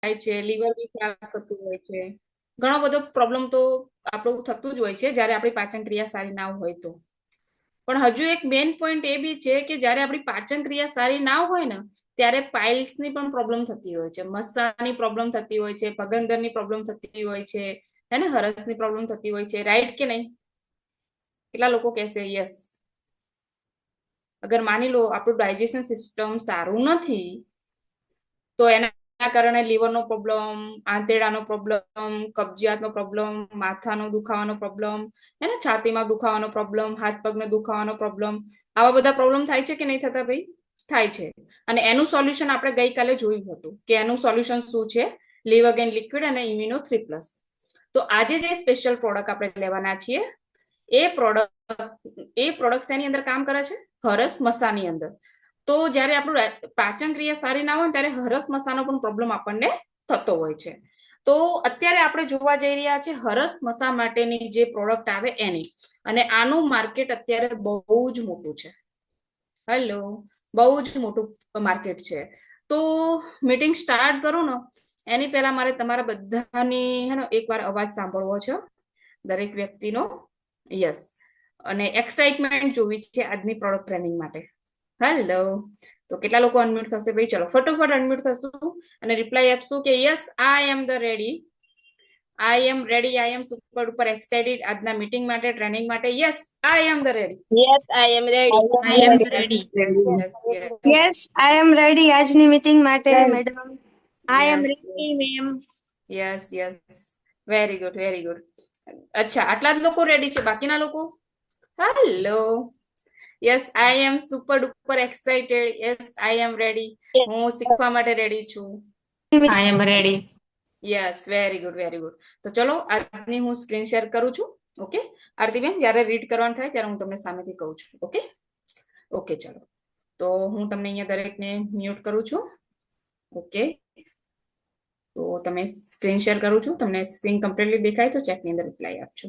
થાય છે, લીવર બી ખરાબ થતું હોય છે, ઘણો બધો પ્રોબ્લેમ તો આપણું થતું જ હોય છે જ્યારે આપણી પાચન ક્રિયા સારી ના હોય તો. પણ હજુ એક મેઇન પોઈન્ટ એ બી છે કે જ્યારે આપણી પાચન ક્રિયા સારી ના હોય ને ત્યારે પાઇલ્સની પણ પ્રોબ્લેમ થતી હોય છે, મસ્સાની પ્રોબ્લેમ થતી હોય છે, પગંદરની પ્રોબ્લેમ થતી હોય છે, હે ને, હરસની પ્રોબ્લેમ થતી હોય છે, રાઈટ કે નહીં? કેટલા લોકો કહેશે યસ? અગર માની લો આપણું ડાયજેશન સિસ્ટમ સારું નથી તો એના કારણે લીવરનો પ્રોબ્લેમ, આંતરડાનો પ્રોબ્લેમ, કબજિયાતનો પ્રોબ્લેમ, માથાનો દુખાવાનો પ્રોબ્લેમ, હે ને, છાતીમાં દુખાવાનો પ્રોબ્લેમ, હાથ પગને દુખાવાનો પ્રોબ્લેમ, આવા બધા પ્રોબ્લેમ થાય છે કે નહીં થતા ભાઈ? થાય છે. અને એનું સોલ્યુશન આપણે ગઈકાલે જોયું હતું કે એનું સોલ્યુશન શું છે? લિવરગેન લિક્વિડ અને ઇમ્યુનો 3+. તો આજે જે સ્પેશિયલ પ્રોડક્ટ આપણે લેવાના છીએ એ પ્રોડક્ટ શેની અંદર કામ કરે છે? હરસ મસાની અંદર. તો જ્યારે આપણું પાચન ક્રિયા સારી ના હોય ત્યારે હરસ મસાનો પણ પ્રોબ્લેમ આપણને થતો હોય છે. તો અત્યારે આપણે જોવા જઈ રહ્યા છે હરસ મસા માટેની જે પ્રોડક્ટ આવે એની, અને આનું માર્કેટ અત્યારે બહુ જ મોટું છે. હેલો, બહુ જ મોટું માર્કેટ છે. તો મીટિંગ સ્ટાર્ટ કરું ને એની પહેલા મારે તમારા બધાની એકવાર અવાજ સાંભળવો છે, દરેક વ્યક્તિનો. યસ. અને એક્સાઇટમેન્ટ જોવી છે આજની પ્રોડક્ટ ટ્રેનિંગ માટે. હેલો, તો કેટલા લોકો અનમ્યુટ થશે ભાઈ? ચલો ફટોફટ અનમ્યુટ થશું અને રિપ્લાય આપશું કે yes I am the ready, I am ready, I am super duper excited આજના મીટિંગ માટે, ટ્રેનિંગ માટે. Yes I am the ready. Yes, I am ready. I am ready. Yes, I am ready. આજની meeting માટે madam. I am ready, ma'am. Yes yes, very good very good. અચ્છા, આટલા જ લોકો ready છે, બાકીના લોકો? Hello, yes I am super duper excited, yes I am ready, હું શીખવા માટે રેડી છું. I am ready. Yes, very good very good. તો ચલો આજની હું સ્ક્રીન શેર કરું છું. ઓકે આરતીબેન, જ્યારે રીડ કરવાનું થાય ત્યારે હું તમને સામેથી કહું છું. ઓકે ઓકે, ચલો. તો હું તમને અહીંયા દરેકને મ્યુટ કરું છું. ઓકે, તો તમે સ્ક્રીન શેર કરું છું, તમને સ્ક્રીન કમ્પ્લીટલી દેખાય તો ચેટની અંદર રિપ્લાય આપજો.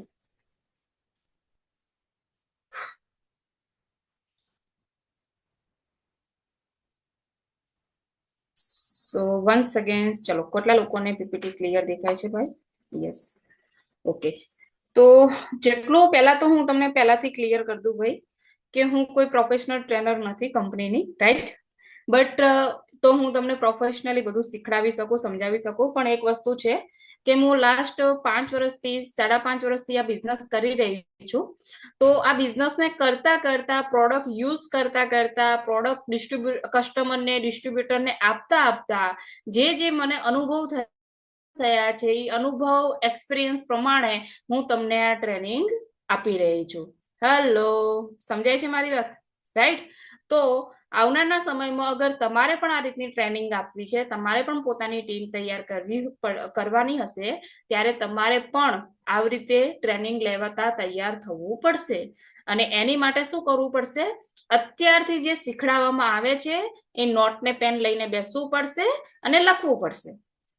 સો વન્સ અગેન, ચલો કેટલા લોકોને પીપીટી ક્લિયર દેખાય છે ભાઈ? યસ. ઓકે, તો જેટલું પહેલા તો હું તમને પહેલાથી ક્લિયર કરી દઉં ભાઈ કે હું કોઈ પ્રોફેશનલ ટ્રેનર નથી કંપનીની, રાઈટ? બટ તો હું તમને પ્રોફેશનલી બધું શીખડાવી શકું, સમજાવી શકું. પણ એક વસ્તુ છે કે હું લાસ્ટ 5 વર્ષથી 5.5 વર્ષથી આ બિઝનેસ કરી રહી છું. તો આ બિઝનેસને કરતા કરતા, પ્રોડક્ટ યુઝ કરતા કરતા, પ્રોડક્ટ કસ્ટમરને, ડિસ્ટ્રીબ્યુટરને આપતા આપતા જે મને અનુભવ થયા છે એ અનુભવ, એક્સપિરિયન્સ પ્રમાણે હું તમને આ ટ્રેનિંગ આપી રહી છું. હેલો, સમજાય છે મારી વાત? રાઈટ? તો આવનારના સમયમાં અગર તમારે પણ આ રીતની ટ્રેનિંગ આપવી છે, તમારે પણ પોતાની ટીમ તૈયાર કરવાની હશે, ત્યારે તમારે પણ આવી રીતે ટ્રેનિંગ લેવાતા તૈયાર થવું પડશે. અને એની માટે શું કરવું પડશે? અત્યારથી જે શીખડાવવામાં આવે છે એ નોટ ને પેન લઈને બેસવું પડશે અને લખવું પડશે.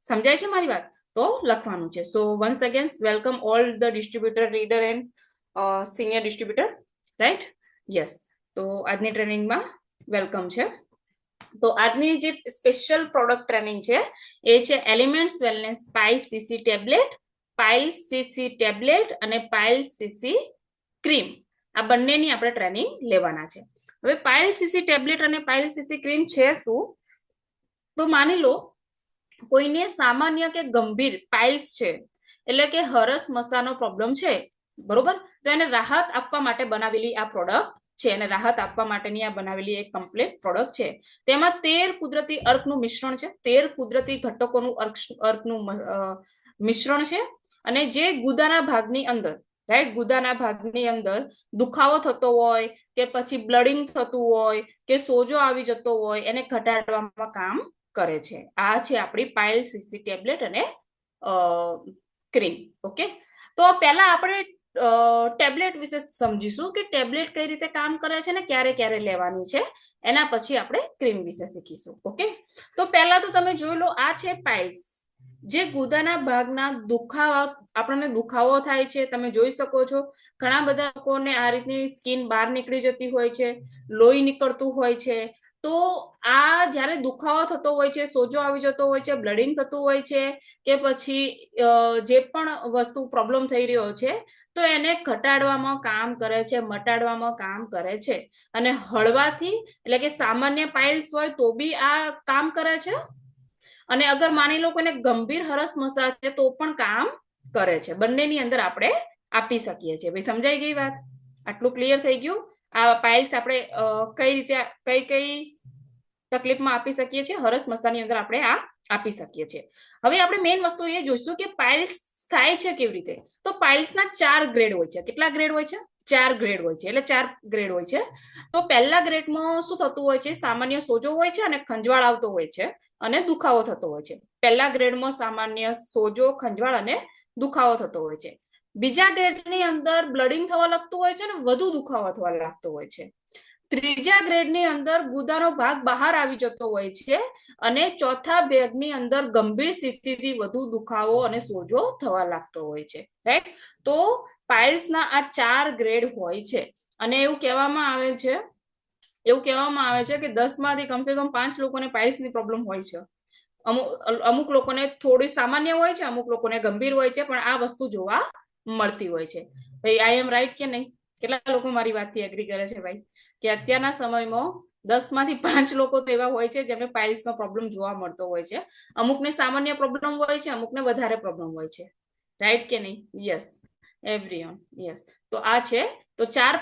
સમજાય છે મારી વાત? તો લખવાનું છે. સો once again welcome all the distributor, leader and senior distributor, right? Yes. તો આજની ટ્રેનિંગમાં વેલકમ છે. તો આજની જે સ્પેશિયલ પ્રોડક્ટ ટ્રેનિંગ છે એ છે elements wellness piles CC tablet, piles CC tablet અને પાઇલ્સ સીસી ક્રીમ. આ બંનેની આપણે ટ્રેનિંગ લેવાના છે. હવે પાઇલ્સ સીસી ટેબ્લેટ અને પાઇલ્સ સીસી ક્રીમ છે શું? તો માની લો કોઈને સામાન્ય કે ગંભીર પાઇલ્સ છે, એટલે કે હરસ મસાનો પ્રોબ્લેમ છે, બરોબર? તો એને રાહત આપવા માટે બનાવેલી આ પ્રોડક્ટ છે, અને રાહત આપવા માટેની આ બનાવેલી એક કમ્પ્લીટ પ્રોડક્ટ છે. તેમાં 13 કુદરતી અર્કનું મિશ્રણ છે, 13 કુદરતી ઘટકોનું અર્કનું મિશ્રણ છે. અને જે ગુદાના ભાગની અંદર, રાઈટ, ગુદાના ભાગની અંદર દુખાવો થતો હોય કે પછી બ્લડિંગ થતું હોય કે સોજો આવી જતો હોય એને ઘટાડવામાં કામ કરે છે. આ છે આપણી પાઇલ્સ સીસી ટેબ્લેટ અને ક્રીમ. ઓકે, તો પહેલા આપણે ટેબ્લેટ વિશે સમજીશું કે ટેબ્લેટ કઈ રીતે કામ કરે છે ને ક્યારે ક્યારે લેવાની છે. એના પછી આપણે ક્રીમ વિશે શીખીશું. ઓકે, તો પહેલા તો તમે જોઈ લો, આ છે પાઇલ્સ, જે ગુદાના ભાગના આપણને દુખાવો થાય છે. તમે જોઈ શકો છો ઘણા બધા લોકોને આ રીતની સ્કિન બહાર નીકળી જતી હોય છે, લોહી નીકળતું હોય છે, તો આ જ્યારે દુખાવો થતો હોય છે, સોજો આવી જતો હોય છે, બ્લડિંગ થતું હોય છે, કે પછી જે પણ વસ્તુ પ્રોબ્લેમ થઈ રહ્યો છે, તો એને ઘટાડવામાં કામ કરે છે, મટાડવામાં કામ કરે છે. અને હળવાથી એટલે કે સામાન્ય પાઇલ્સ હોય તો બી આ કામ કરે છે. અને અગર માની લો કોઈને ગંભીર હરસ મસા છે તો પણ કામ કરે છે. બંનેની અંદર આપણે આપી શકીએ છીએ. ભાઈ સમજાઈ ગઈ વાત? આટલું ક્લિયર થઈ ગયું? આ પાઇલ્સ આપણે કઈ રીતે કઈ તકલીફમાં આપી શકીએ છીએ? હરસ મસાની અંદર આપણે આ આપી શકીએ છીએ. હવે આપણે મેઇન વસ્તુ એ જોઈશું કે પાઇલ્સ થાય છે કેવી રીતે. તો પાઇલ્સના 4 ગ્રેડ હોય છે. કેટલા ગ્રેડ હોય છે? 4 ગ્રેડ હોય છે. એટલે 4 ગ્રેડ હોય છે. તો પહેલા ગ્રેડમાં શું થતું હોય છે? સામાન્ય સોજો હોય છે અને ખંજવાળ આવતો હોય છે અને દુખાવો થતો હોય છે. પહેલા ગ્રેડમાં સામાન્ય સોજો, ખંજવાળ અને દુખાવો થતો હોય છે. બીજા ગ્રેડની અંદર બ્લડિંગ થવા લાગતું હોય છે અને વધુ દુખાવો થવા લાગતો હોય છે. ત્રીજા ગ્રેડની અંદર ગુદાનો ભાગ બહાર આવી જતો હોય છે અને ચોથા ભાગની અંદર ગંભીર સ્થિતિથી વધુ દુખાવો અને સોજો થવા લાગતો હોય છે. રાઈટ? તો પાઇલ્સના આ 4 ગ્રેડ હોય છે અને એવું કહેવામાં આવે છે કે 10 માંથી કમસે કમ 5 લોકોને પાઇલ્સની પ્રોબ્લેમ હોય છે. અમુક લોકોને થોડી સામાન્ય હોય છે, અમુક લોકોને ગંભીર હોય છે, પણ આ વસ્તુ જોવા મળતી હોય છે. ભાઈ આઈ એમ રાઈટ કે નહીં? કેટલા લોકો મારી વાતથી એગ્રી કરે છે ભાઈ? કે અત્યારના સમયમાં 10 માંથી 5 લોકો તો એવા હોય છે જેમને પાઇલ્સનો પ્રોબ્લેમ જોવા મળતો હોય છે. અમુકને સામાન્ય પ્રોબ્લેમ હોય છે, અમુકને વધારે પ્રોબ્લેમ હોય છે. રાઈટ કે નહીં? Yes, everyone. યસ. તો આ છે. તો 4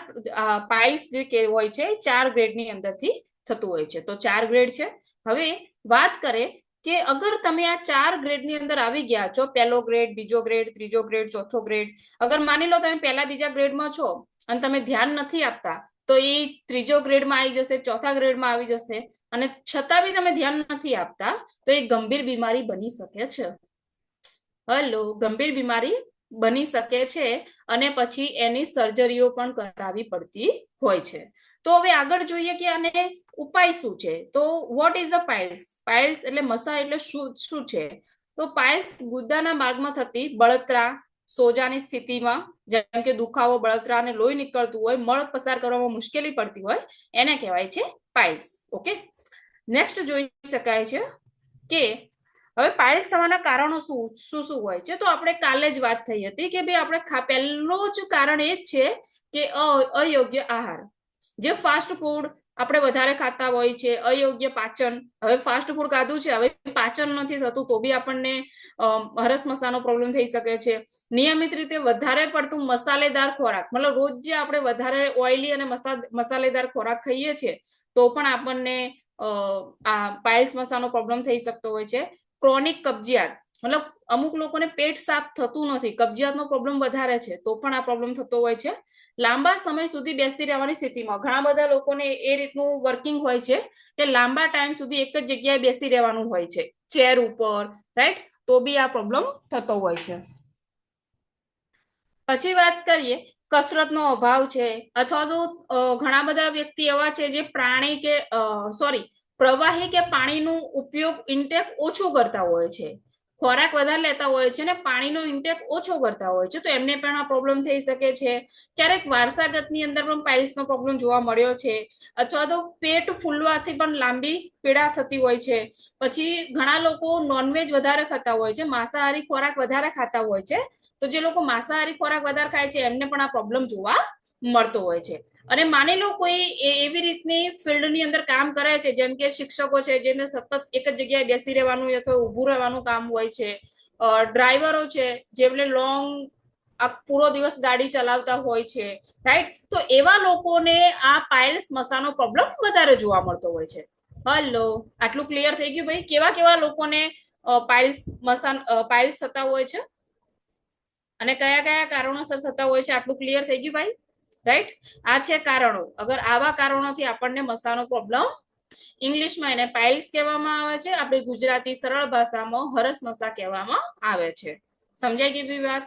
પાઇલ્સ જે હોય છે 4 ગ્રેડની અંદરથી થતું હોય છે. તો 4 ગ્રેડ છે. હવે વાત કરે કે અગર તમે આ 4 ગ્રેડની અંદર આવી ગયા છો, પહેલો ગ્રેડ, બીજો ગ્રેડ, ત્રીજો ગ્રેડ, ચોથો ગ્રેડ, અગર માની લો તમે પહેલા બીજા ગ્રેડમાં છો અને તમે ધ્યાન નથી આપતા, તો એ ત્રીજો ગ્રેડમાં આવી જશે, ચોથા ગ્રેડમાં આવી જશે, અને છતાં બી તમે ધ્યાન નથી આપતા તો એ ગંભીર બીમારી બની શકે છે. હલો, ગંભીર બીમારી બની શકે છે અને પછી એની સર્જરીઓ પણ કરાવવી પડતી હોય છે. તો હવે આગળ જોઈએ કે આને ઉપાય શું છે. તો what is the piles? Piles એટલે મસા એટલે શું છે? તો પાઇલ્સ ગુદાના માર્ગમાં થતી બળતરા, સોજાની સ્થિતિમાં, જેમ કે દુખાવો, બળતરા અને લોહી નીકળતું હોય, મળ પસાર કરવામાં મુશ્કેલી પડતી હોય, એને કહેવાય છે પાઇલ્સ. ઓકે, નેક્સ્ટ જોઈ શકાય છે કે હવે પાઇલ્સ થવાના કારણો શું હોય છે. તો આપણે કાલે જ વાત થઈ હતી કે ભાઈ આપણે પહેલું જ કારણ એ જ છે કે અયોગ્ય આહાર. જે ફાસ્ટ ફૂડ આપણે વધારે ખાતા હોય છે, અયોગ્ય પાચન. હવે ફાસ્ટ ફૂડ ખાધું છે, હવે પાચન નથી થતું તો બી આપણને હરસ મસાનો પ્રોબ્લેમ થઈ શકે છે. નિયમિત રીતે વધારે પડતું મસાલેદાર ખોરાક, મતલબ રોજ જે આપણે વધારે ઓઇલી અને મસાલેદાર ખોરાક ખાઈએ છીએ તો પણ આપણને આ પાઇલ્સ મસાનો પ્રોબ્લેમ થઈ શકતો હોય છે. ક્રોનિક કબજિયાત, મતલબ અમુક લોકોને પેટ સાફ થતું નથી, કબજિયાતનો પ્રોબ્લેમ વધારે છે તો પણ આ પ્રોબ્લેમ થતો હોય છે. લાંબા સમય સુધી બેસી રહેવાની સ્થિતિમાં, ઘણા બધા લોકોને એ રીતનું વર્કિંગ હોય છે કે લાંબા ટાઈમ સુધી એક જ જગ્યાએ બેસી રહેવાનું હોય છે, ચેર ઉપર, રાઈટ? તો બી આ પ્રોબ્લેમ થતો હોય છે. પછી વાત કરીએ કસરતનો અભાવ છે, અથવા તો ઘણા બધા વ્યક્તિ એવા છે જે પ્રવાહી કે પાણીનો ઉપયોગ ઇન્ટેક ઓછું કરતા હોય છે, ખોરાક વધારે લેતા હોય છે ને પાણીનો ઇન્ટેક ઓછો કરતા હોય છે, તો એમને પણ આ પ્રોબ્લેમ થઈ શકે છે. ક્યારેક વારસાગતની અંદર પણ પાઇલ્સનો પ્રોબ્લેમ જોવા મળ્યો છે, અથવા તો પેટ ફૂલવાથી પણ લાંબી પીડા થતી હોય છે. પછી ઘણા લોકો નોનવેજ વધારે ખાતા હોય છે, માંસાહારી ખોરાક વધારે ખાતા હોય છે, તો જે લોકો માંસાહારી ખોરાક વધારે ખાય છે એમને પણ આ પ્રોબ્લેમ જોવા મળતો હોય છે. અને માની લો કોઈ એવી રીતની ફિલ્ડની અંદર કામ કરે છે, જેમ કે શિક્ષકો છે જેમને સતત એક જ જગ્યાએ બેસી રહેવાનું અથવા ઊભું રહેવાનું કામ હોય છે, ડ્રાઈવરો છે જેમને પૂરો દિવસ ગાડી ચલાવતા હોય છે, રાઈટ? તો એવા લોકોને આ પાઇલ્સ મસાનો પ્રોબ્લેમ વધારે જોવા મળતો હોય છે. હલો, આટલું ક્લિયર થઈ ગયું ભાઈ? કેવા કેવા લોકોને પાઇલ્સ થતા હોય છે અને કયા કયા કારણોસર થતા હોય છે, આટલું ક્લિયર થઈ ગયું ભાઈ? રાઈટ? આ છે કારણો. અગર આવા કારણોથી આપણને મસાનો પ્રોબ્લેમ, ઇંગ્લિશમાં એને પાઇલ્સ કહેવામાં આવે છે, આપણી ગુજરાતી સરળ ભાષામાં હરસ મસા કહેવામાં આવે છે. સમજાઈ ગઈ બી વાત?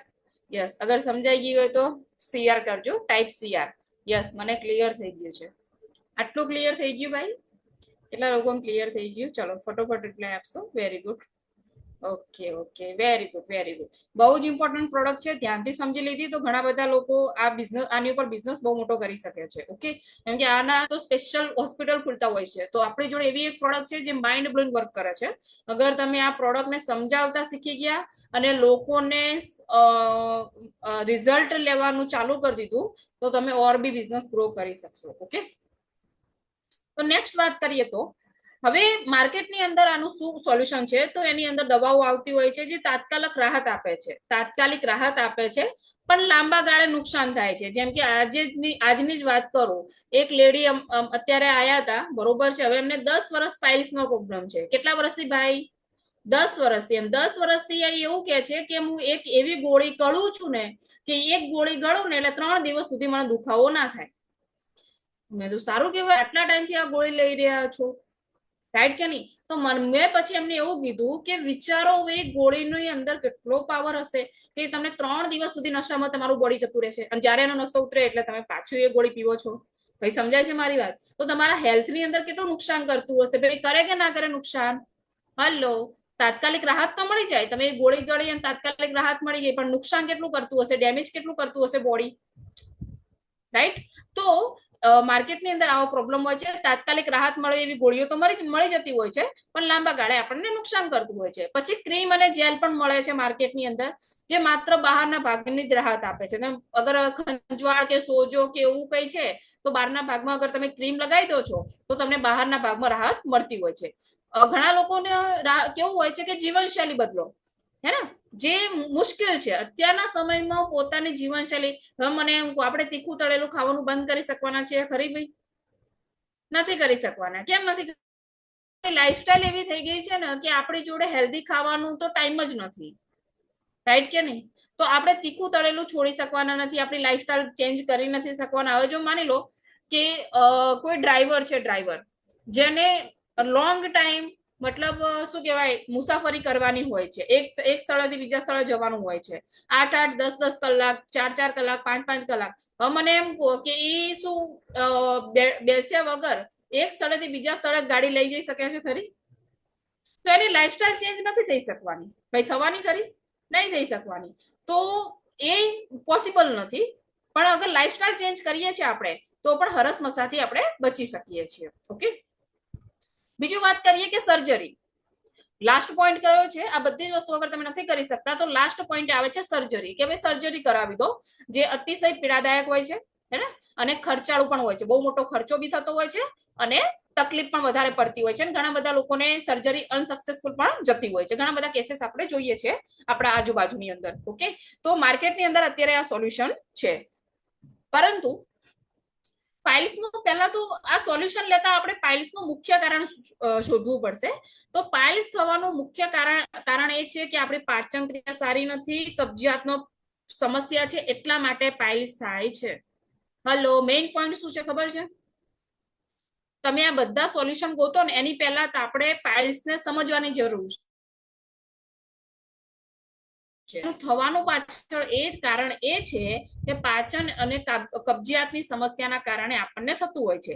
યસ. અગર સમજાઈ ગઈ હોય તો CR કરજો, ટાઈપ CR. યસ, મને ક્લિયર થઈ ગયું છે. આટલું ક્લિયર થઈ ગયું ભાઈ? કેટલા લોકો ક્લિયર થઈ ગયું? ચલો ફટોફટ રિપ્લાય આપશો. Very good. Okay okay, very good very good. બહુ જ ઇમ્પોર્ટન્ટ પ્રોડક્ટ છે, ધ્યાનથી સમજી લીધી તો ઘણા બધા લોકો આ બિઝનેસ, આની ઉપર બિઝનેસ બહુ મોટો કરી શકે છે. ઓકે, કેમ કે આના તો સ્પેશિયલ હોસ્પિટલ ખુલતા હોય છે. તો આપણી જોડે એવી એક પ્રોડક્ટ છે જે માઇન્ડ બ્લોઇંગ વર્ક કરે છે. અગર તમે આ પ્રોડક્ટને સમજાવતા શીખી ગયા અને લોકોને રિઝલ્ટ લેવાનું ચાલુ કરી દીધું તો તમે ઓર બી બિઝનેસ ગ્રો કરી શકશો. ઓકે, તો નેક્સ્ટ વાત કરીએ તો હવે માર્કેટની અંદર આનું શું સોલ્યુશન છે, તો એની અંદર દવાઓ આવતી હોય છે જે તાત્કાલિક રાહત આપે છે, તાત્કાલિક રાહત આપે છે, પણ લાંબા ગાળે નુકસાન થાય છે. જેમ કે આજની જ વાત કરું, એક લેડી અત્યારે આયા હતા, બરોબર છે. હવે એમને 10 વર્ષ પાઇલ્સ નો પ્રોબ્લેમ છે. કેટલા વર્ષથી ભાઈ? 10 વર્ષથી. એમ 10 વર્ષથી એવું કે છે કે હું એક એવી ગોળી ગળું છું ને કે એક ગોળી ગળું ને એટલે 3 દિવસ સુધી મને દુખાવો ના થાય. મેં તો સારું કહેવાય, આટલા ટાઈમથી આ ગોળી લઈ રહ્યા છો, રાઈટ કે નહીં? તો મેં પછી એમને એવું કીધું કે વિચારો એ ગોળીની અંદર કેટલો પાવર હશે કે તમને 3 દિવસ સુધી નશામાં તમારું બોડી જતું રહેશે, અને જ્યારે એનો નશો ઉતરે એટલે તમે પાછું એ ગોળી પીવો છો. ભાઈ સમજાય છે મારી વાત? તો તમારા હેલ્થની અંદર કેટલું નુકસાન કરતું હશે ભાઈ, કરે કે ના કરે નુકસાન? હલો, તાત્કાલિક રાહત તો મળી જાય, તમે ગોળી ગળી અને તાત્કાલિક રાહત મળી ગઈ, પણ નુકસાન કેટલું કરતું હશે, ડેમેજ કેટલું કરતું હશે બોડી, રાઈટ? તો માર્કેટની અંદર આવો પ્રોબ્લેમ હોય છે. તાત્કાલિક રાહત મળે એવી ગોળીઓ તો મળી જતી હોય છે, પણ લાંબા ગાળે આપણને નુકસાન કરતું હોય છે. પછી ક્રીમ અને જેલ પણ મળે છે માર્કેટની અંદર, જે માત્ર બહારના ભાગની જ રાહત આપે છે. અગર ખંજવાળ કે સોજો કે એવું કઈ છે તો બહારના ભાગમાં અગર તમે ક્રીમ લગાવી દો છો તો તમને બહારના ભાગમાં રાહત મળતી હોય છે. ઘણા લોકોને કેવું હોય છે કે જીવનશૈલી બદલો, હે ને, જે મુશ્કેલ છે અત્યારના સમયમાં પોતાની જીવનશૈલી. મને આપણે તીખું તળેલું ખાવાનું બંધ કરી શકવાના છે ખરી ભાઈ? નથી કરી શકવાના. કેમ નથી? લાઈફસ્ટાઈલ એવી થઈ ગઈ છે ને કે આપણી જોડે હેલ્ધી ખાવાનું તો ટાઈમ જ નથી, રાઈટ કે નહીં? તો આપણે તીખું તળેલું છોડી શકવાના નથી, આપણી લાઈફસ્ટાઈલ ચેન્જ કરી નથી શકવાના. હવે જો માની લો કે કોઈ ડ્રાઈવર છે, ડ્રાઈવર જેને લોંગ ટાઈમ મતલબ શું કહેવાય મુસાફરી કરવાની હોય છે, એક સ્થળેથી બીજા સ્થળે જવાનું હોય છે, 8-8, 10-10 કલાક, 4-4 કલાક, 5-5 કલાક. હવે મને એમ કહો કે એ શું બેસ્યા વગર એક સ્થળેથી બીજા સ્થળે ગાડી લઈ જઈ શકે છે ખરી? તો એની લાઈફસ્ટાઈલ ચેન્જ નથી થઈ શકવાની ભાઈ, થવાની ખરી? નહીં થઈ શકવાની. તો એ પોસિબલ નથી. પણ અગર લાઈફસ્ટાઈલ ચેન્જ કરીએ છીએ આપણે તો પણ હરસ મસાથી આપણે બચી શકીએ છીએ. ઓકે, બીજું વાત કરીએ કે સર્જરી. લાસ્ટ પોઈન્ટ કયો છે? આ બધી જ વસ્તુ અગર તમે નથી કરી શકતા તો લાસ્ટ પોઈન્ટ આવે છે સર્જરી, કે ભાઈ સર્જરી કરાવી દો, જે અતિશય પીડાદાયક હોય છે, હે ને, અને ખર્ચાળું પણ હોય છે, બહુ મોટો ખર્ચો બી થતો હોય છે અને તકલીફ પણ વધારે પડતી હોય છે. ઘણા બધા લોકોને સર્જરી અનસક્સેસફુલ પણ જતી હોય છે. ઘણા બધા કેસીસ આપણે જોઈએ છે આપણા આજુબાજુની અંદર. ઓકે, તો માર્કેટની અંદર અત્યારે આ સોલ્યુશન છે. પરંતુ પાઇલ્સનું પહેલા તો આ સોલ્યુશન લેતા આપણે પાઇલ્સનું મુખ્ય કારણ શોધવું પડશે. તો પાઇલ્સ થવાનું મુખ્ય કારણ એ છે કે આપણી પાચન ક્રિયા સારી નથી, કબજિયાતનો સમસ્યા છે, એટલા માટે પાઇલ્સ થાય છે. હલો, મેઇન પોઈન્ટ શું છે ખબર છે? તમે આ બધા સોલ્યુશન ગોતો ને એની પહેલા આપણે પાઇલ્સને સમજવાની જરૂર છે. થવાનું પાછળ એ જ કારણ એ છે કે પાચન અને કબજિયાતની સમસ્યાના કારણે આપણને થતું હોય છે.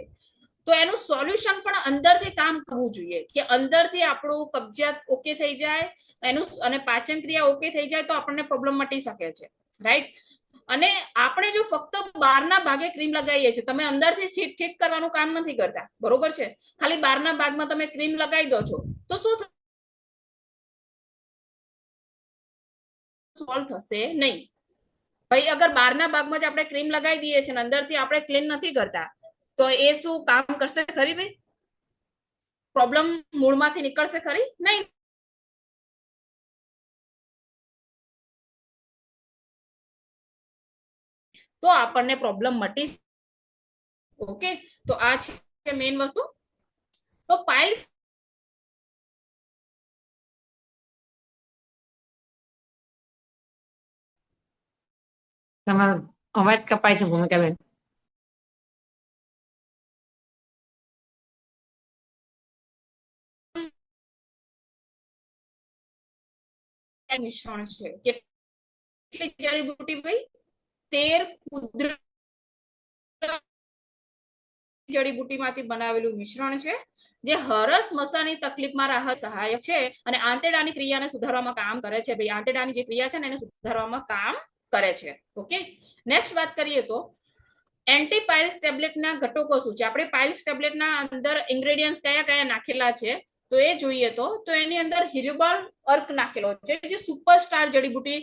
તો એનું સોલ્યુશન પણ અંદરથી કામ કરવું જોઈએ, કે અંદરથી આપણું કબજિયાત ઓકે થઈ જાય એનું, અને પાચન ક્રિયા ઓકે થઈ જાય તો આપણને પ્રોબ્લેમ મટી શકે છે, રાઈટ? અને આપણે જો ફક્ત બહારના ભાગે ક્રીમ લગાવીએ છીએ, તમે અંદરથી ઠીક કરવાનું કામ નથી કરતા, બરોબર છે? ખાલી બહારના ભાગમાં તમે ક્રીમ લગાવી દો છો તો શું સોલ્વ થશે નહીં ભાઈ. અગર બહારના ભાગમાં જ આપણે ક્રીમ લગાવી દઈએ છીએ અંદરથી આપણે ક્લીન નથી કરતા તો એ શું કામ કરશે ખરી ભાઈ? પ્રોબ્લેમ મૂળમાંથી નીકળશે ખરી? નહીં. તો આપણને પ્રોબ્લેમ મટી. ઓકે, તો આ છે મેઇન વસ્તુ. તો પાઇલ્સ તમારો અવાજ કપાય છે ભૂમિકાબેન. મિશ્રણ છે. કેટલી જડીબુટી ભાઈ? 13 કુદરતી જડીબુટ્ટીમાંથી બનાવેલું મિશ્રણ છે જે હરસ મસાની તકલીફમાં રાહત સહાયક છે અને આંતરડાની ક્રિયાને સુધારવામાં કામ કરે છે. ભાઈ આંતરડાની જે ક્રિયા છે ને એને સુધારવામાં કામ કરે છે. ઓકે, નેક્સ્ટ વાત કરીએ તો એન્ટી પાઇલ્સ ટેબ્લેટના ઘટકો શું છે. આપણે પાઇલ્સ ટેબ્લેટના અંદર ઇન્ગ્રેડિયન્ટ્સ કયા કયા નાખેલા છે તો એ જોઈએ તો એની અંદર હિરુબાલ અર્ક નાખેલો છે જે સુપરસ્ટાર જડીબુટ્ટી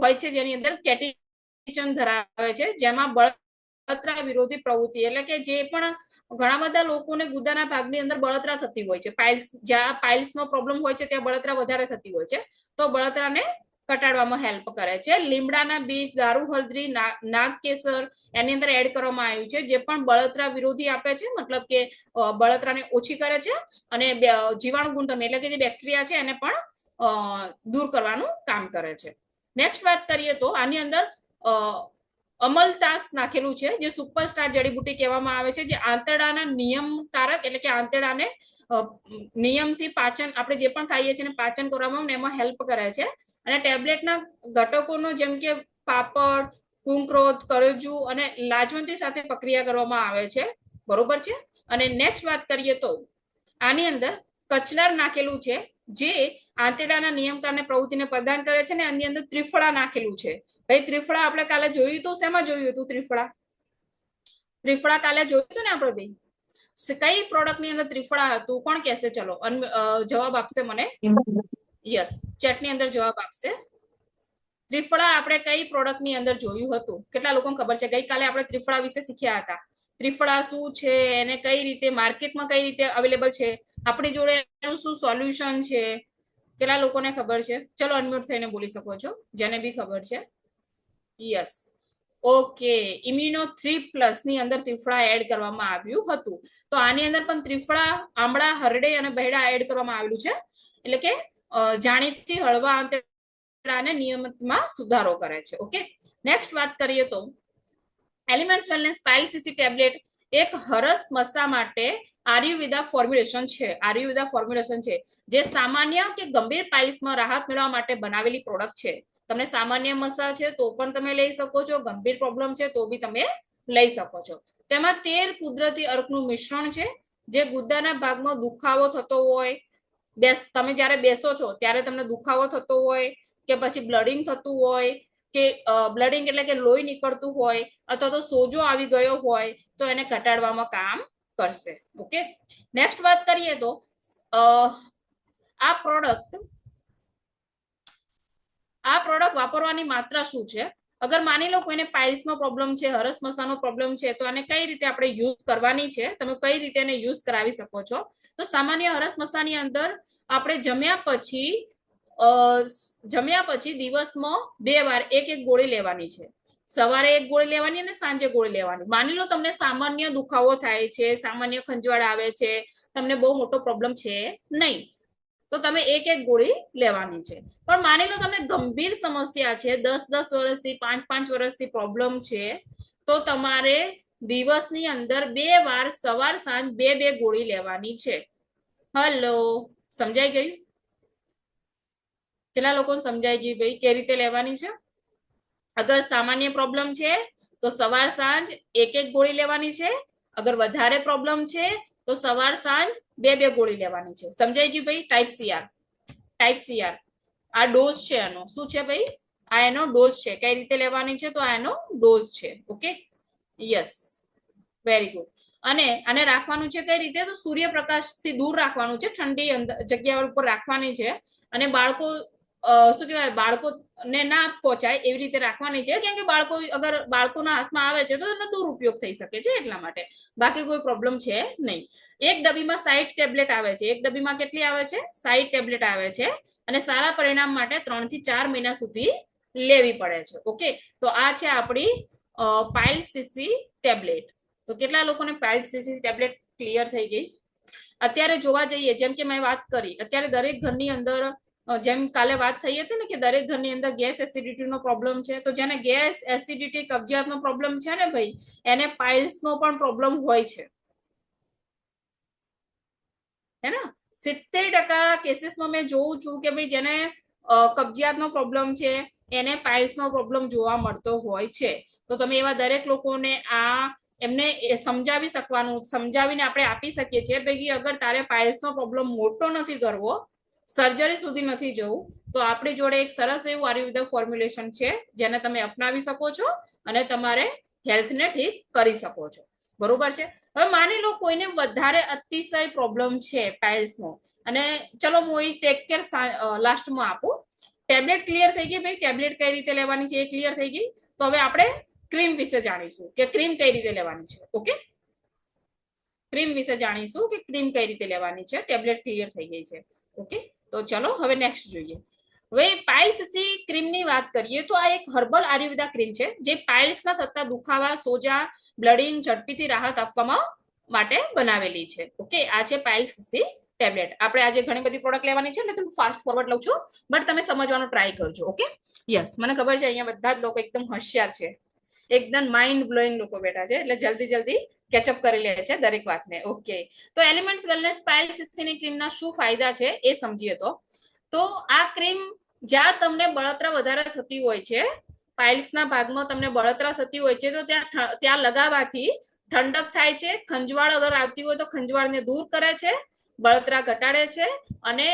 હોય છે જેની અંદર કેટીચન ધરાવે છે જેમાં બળતરા વિરોધી પ્રવૃત્તિ એટલે કે જે પણ ઘણા બધા લોકોને ગુદાના ભાગની અંદર બળતરા થતી હોય છે. પાઇલ્સ જ્યાં પાઇલ્સનો પ્રોબ્લેમ હોય છે ત્યાં બળતરા વધારે થતી હોય છે તો બળતરાને ઘટાડવામાં હેલ્પ કરે છે. લીમડાના બીજ, દારૂ હળદરી, નાગકેસર એની અંદર એડ કરવામાં આવ્યું છે જે પણ બળતરા વિરોધી આપે છે, મતલબ કે બળતરાને ઓછી કરે છે અને જીવાણુ ગુણધર્મ એટલે કે જે બેક્ટેરિયા છે એને પણ દૂર કરવાનું કામ કરે છે. નેક્સ્ટ વાત કરીએ તો આની અંદર અમલતાસ નાખેલું છે જે સુપરસ્ટાર જડીબુટ્ટી કહેવામાં આવે છે જે આંતરડાના નિયમકારક એટલે કે આંતરડાને નિયમથી પાચન આપણે જે પણ ખાઈએ છીએ પાચન કરવામાં એમાં હેલ્પ કરે છે. અને ટેબ્લેટના ઘટકોનો જેમ કે પાપડ, કુંકરોત, કરજુ અને લાજવંતી સાથે પ્રક્રિયા કરવામાં આવે છે. બરોબર છે. અને નેક્સ્ટ વાત કરીએ તો આની અંદર કચલર નાખેલું છે જે આંતરડાના નિયમકારને પ્રવૃત્તિને પ્રદાન કરે છે અને આની અંદર ત્રિફળા નાખેલું છે. ભાઈ ત્રિફળા આપણે કાલે જોયું હતું, શેમાં જોયું હતું ત્રિફળા કાલે જોયું હતું ને આપણે ભાઈ કઈ પ્રોડક્ટની અંદર ત્રિફળા હતું કોણ કહેશે? ચલો જવાબ આપશે મને. યસ, ચેટની અંદર જવાબ આપશે. ત્રિફળા આપણે કઈ પ્રોડક્ટની અંદર જોયું હતું? કેટલા લોકોને ખબર છે? ગઈકાલે આપણે ત્રિફળા વિશે શીખ્યા હતા. ત્રિફળા શું છે, એને કઈ રીતે માર્કેટમાં કઈ રીતે અવેલેબલ છે, આપણી જોડે એનું શું સોલ્યુશન છે, કેટલા લોકોને ખબર છે? ચલો અનમ્યુટ થઈને બોલી શકો છો જેને બી ખબર છે. Yes, okay. ઇમ્યુનો 3+ ની અંદર ત્રિફળા એડ કરવામાં આવ્યું હતું. તો આની અંદર પણ ત્રિફળા, આમળા, હરડે અને બહેડા એડ કરવામાં આવેલું છે એટલે કે જાણીતી હળવા આંતરડાને નિયમિતમાં સુધારો કરે છે. ઓકે, નેક્સ્ટ વાત કરીએ તો elements wellness pile CC tablet એક હરસ મસા માટે આયુર્વેદા ફોર્મ્યુલેશન છે જે સામાન્ય કે ગંભીર પાઇલ્સમાં રાહત મેળવવા માટે બનાવેલી પ્રોડક્ટ છે. તમને સામાન્ય મસા છે તો પણ તમે લઈ શકો છો, ગંભીર પ્રોબ્લેમ છે તો બી તમે લઈ શકો છો. તેમાં 13 કુદરતી અર્કનું મિશ્રણ છે જે ગુદાના ભાગમાં દુખાવો થતો હોય, તમે જ્યારે બેસો છો ત્યારે તમને દુખાવો થતો હોય કે પછી બ્લડિંગ થતું હોય કે બ્લડિંગ એટલે કે લોહી નીકળતું હોય અથવા તો સોજો આવી ગયો હોય તો એને ઘટાડવામાં કામ કરશે. ઓકે, નેક્સ્ટ વાત કરીએ તો આ પ્રોડક્ટ વાપરવાની માત્રા શું છે? અગર માની લો કોઈને પાઇલ્સનો પ્રોબ્લેમ છે, હરસ મસાનો પ્રોબ્લેમ છે તો આને કઈ રીતે આપણે યુઝ કરવાની છે, તમે કઈ રીતે એને યુઝ કરાવી શકો છો? તો સામાન્ય હરસ મસાની અંદર આપણે જમ્યા પછી દિવસમાં 2 વાર એક ગોળી લેવાની છે. સવારે એક ગોળી લેવાની અને સાંજે ગોળી લેવાની. માની લો તમને સામાન્ય દુખાવો થાય છે, સામાન્ય ખંજવાળ આવે છે, તમને બહુ મોટો પ્રોબ્લેમ છે નહીં તો તમે એક ગોળી લેવાની છે. પણ માની લો તમને ગંભીર સમસ્યા છે, 10 વર્ષથી 5 વર્ષથી પ્રોબ્લેમ છે તો તમારે દિવસની અંદર 2 વાર સવાર સાંજ 2 ગોળી લેવાની છે. હલો, સમજાઈ ગયું? કેટલા લોકોને સમજાઈ ગયું ભાઈ કઈ રીતે લેવાની છે? અગર સામાન્ય પ્રોબ્લેમ છે તો સવાર સાંજ એક ગોળી લેવાની છે. અગર વધારે પ્રોબ્લેમ છે તો સવાર સાંજ 2 ગોળી લેવાની છે. સમજાઈ ગયું ભાઈ? ટાઈપ સીઆર આ ડોઝ છે એનો. શું છે ભાઈ? આ એનો ડોઝ છે. કઈ રીતે લેવાની છે? તો આ એનો ડોઝ છે. Okay, yes, very good. અને આને રાખવાનું છે કઈ રીતે? તો સૂર્યપ્રકાશથી દૂર રાખવાનું છે, ઠંડી જગ્યા ઉપર રાખવાની છે અને બાળકો શું કહેવાય બાળકોને ના પહોંચાય એવી રીતે રાખવાની છે કેમ કે અગર બાળકોના હાથમાં આવે છે તો એનો દુરુપયોગ થઈ શકે છે એટલા માટે. બાકી કોઈ પ્રોબ્લેમ છે નહીં. એક ડબ્બીમાં 60 ટેબ્લેટ આવે છે. એક ડબ્બીમાં કેટલી આવે છે? 60 ટેબ્લેટ આવે છે અને સારા પરિણામ માટે 3 થી 4 મહિના સુધી લેવી પડે છે. ઓકે, તો આ છે આપણી પાઇલ્સ સીસી ટેબ્લેટ. તો કેટલા લોકોને પાઇલ્સ સીસી ટેબ્લેટ ક્લિયર થઈ ગઈ? અત્યારે જોવા જઈએ જેમ કે મેં વાત કરી, અત્યારે દરેક ઘરની અંદર જેમ કાલે વાત થઈ હતી ને કે દરેક ઘરની અંદર ગેસ એસિડિટીનો પ્રોબ્લેમ છે. તો જેને ગેસ એસિડિટી કબજિયાતનો પ્રોબ્લેમ છે ને ભાઈ એને પાઇલ્સનો પણ પ્રોબ્લેમ હોય છે, હે ને? 70% કેસીસમાં મેં જોઉં છું કે ભાઈ જેને કબજિયાતનો પ્રોબ્લેમ છે એને પાઇલ્સનો પ્રોબ્લેમ જોવા મળતો હોય છે. તો તમે એવા દરેક લોકોને આ એમને એ સમજાવી શકવાનું, સમજાવીને આપણે આપી શકીએ છીએ ભાઈ અગર તારે પાઇલ્સનો પ્રોબ્લેમ મોટો નથી કરવો, સર્જરી સુધી નથી જવું, તો આપણી જોડે એક સરસ એવું આયુર્વેદ ફોર્મ્યુલેશન છે જેને તમે અપનાવી શકો છો અને તમારે હેલ્થને ઠીક કરી શકો છો. બરોબર છે. હવે માની લો કોઈને વધારે અતિશય પ્રોબ્લેમ છે પાઇલ્સનો, અને ચલો હું એ ટેક કેર લાસ્ટમાં આપું. ટેબ્લેટ ક્લિયર થઈ ગઈ ભાઈ, ટેબ્લેટ કઈ રીતે લેવાની છે એ ક્લિયર થઈ ગઈ. તો હવે આપણે ક્રીમ વિશે જાણીશું કે ક્રીમ કઈ રીતે લેવાની છે. ઓકે, ક્રીમ વિશે જાણીશું કે ક્રીમ કઈ રીતે લેવાની છે. ટેબ્લેટ ક્લિયર થઈ ગઈ છે. ઓકે, તો ચલો હવે નેક્સ્ટ જોઈએ. હવે પાઇલ્સ સી ક્રીમની વાત કરીએ તો આ એક હર્બલ આયુર્વેદા ક્રીમ છે જે પાઇલ્સના થતા દુખાવા, સોજા, બ્લીડિંગ ઝડપીથી રાહત આપવામાં માટે બનાવેલી છે. ઓકે, આ છે પાઇલ્સ સી ટેબ્લેટ. આપણે આજે ઘણી બધી પ્રોડક્ટ લેવાની છે એટલે હું ફાસ્ટ ફોરવર્ડ લઉં છું, બટ તમે સમજવાનો ટ્રાય કરજો. ઓકે, યસ, મને ખબર છે અહીંયા બધા જ લોકો એકદમ હોશિયાર છે, એકદમ માઇન્ડ બ્લોઈંગ લોકો બેઠા છે એટલે જલ્દી જલ્દી કેચઅપ કરી લે છે દરેક વાતને. ઓકે, તો એલિમેન્ટ્સ વેલનેસ પાઇલ્સ સીની ક્રીમના શું ફાયદા છે એ સમજીએ. તો આ ક્રીમ જ્યાં તમને બળતરા વધારે થતી હોય છે, પાઇલ્સના ભાગમાં તમને બળતરા થતી હોય છે, તો ત્યાં લગાવવાથી ઠંડક થાય છે. ખંજવાળ અગર આવતી હોય તો ખંજવાળને દૂર કરે છે, બળતરા ઘટાડે છે, અને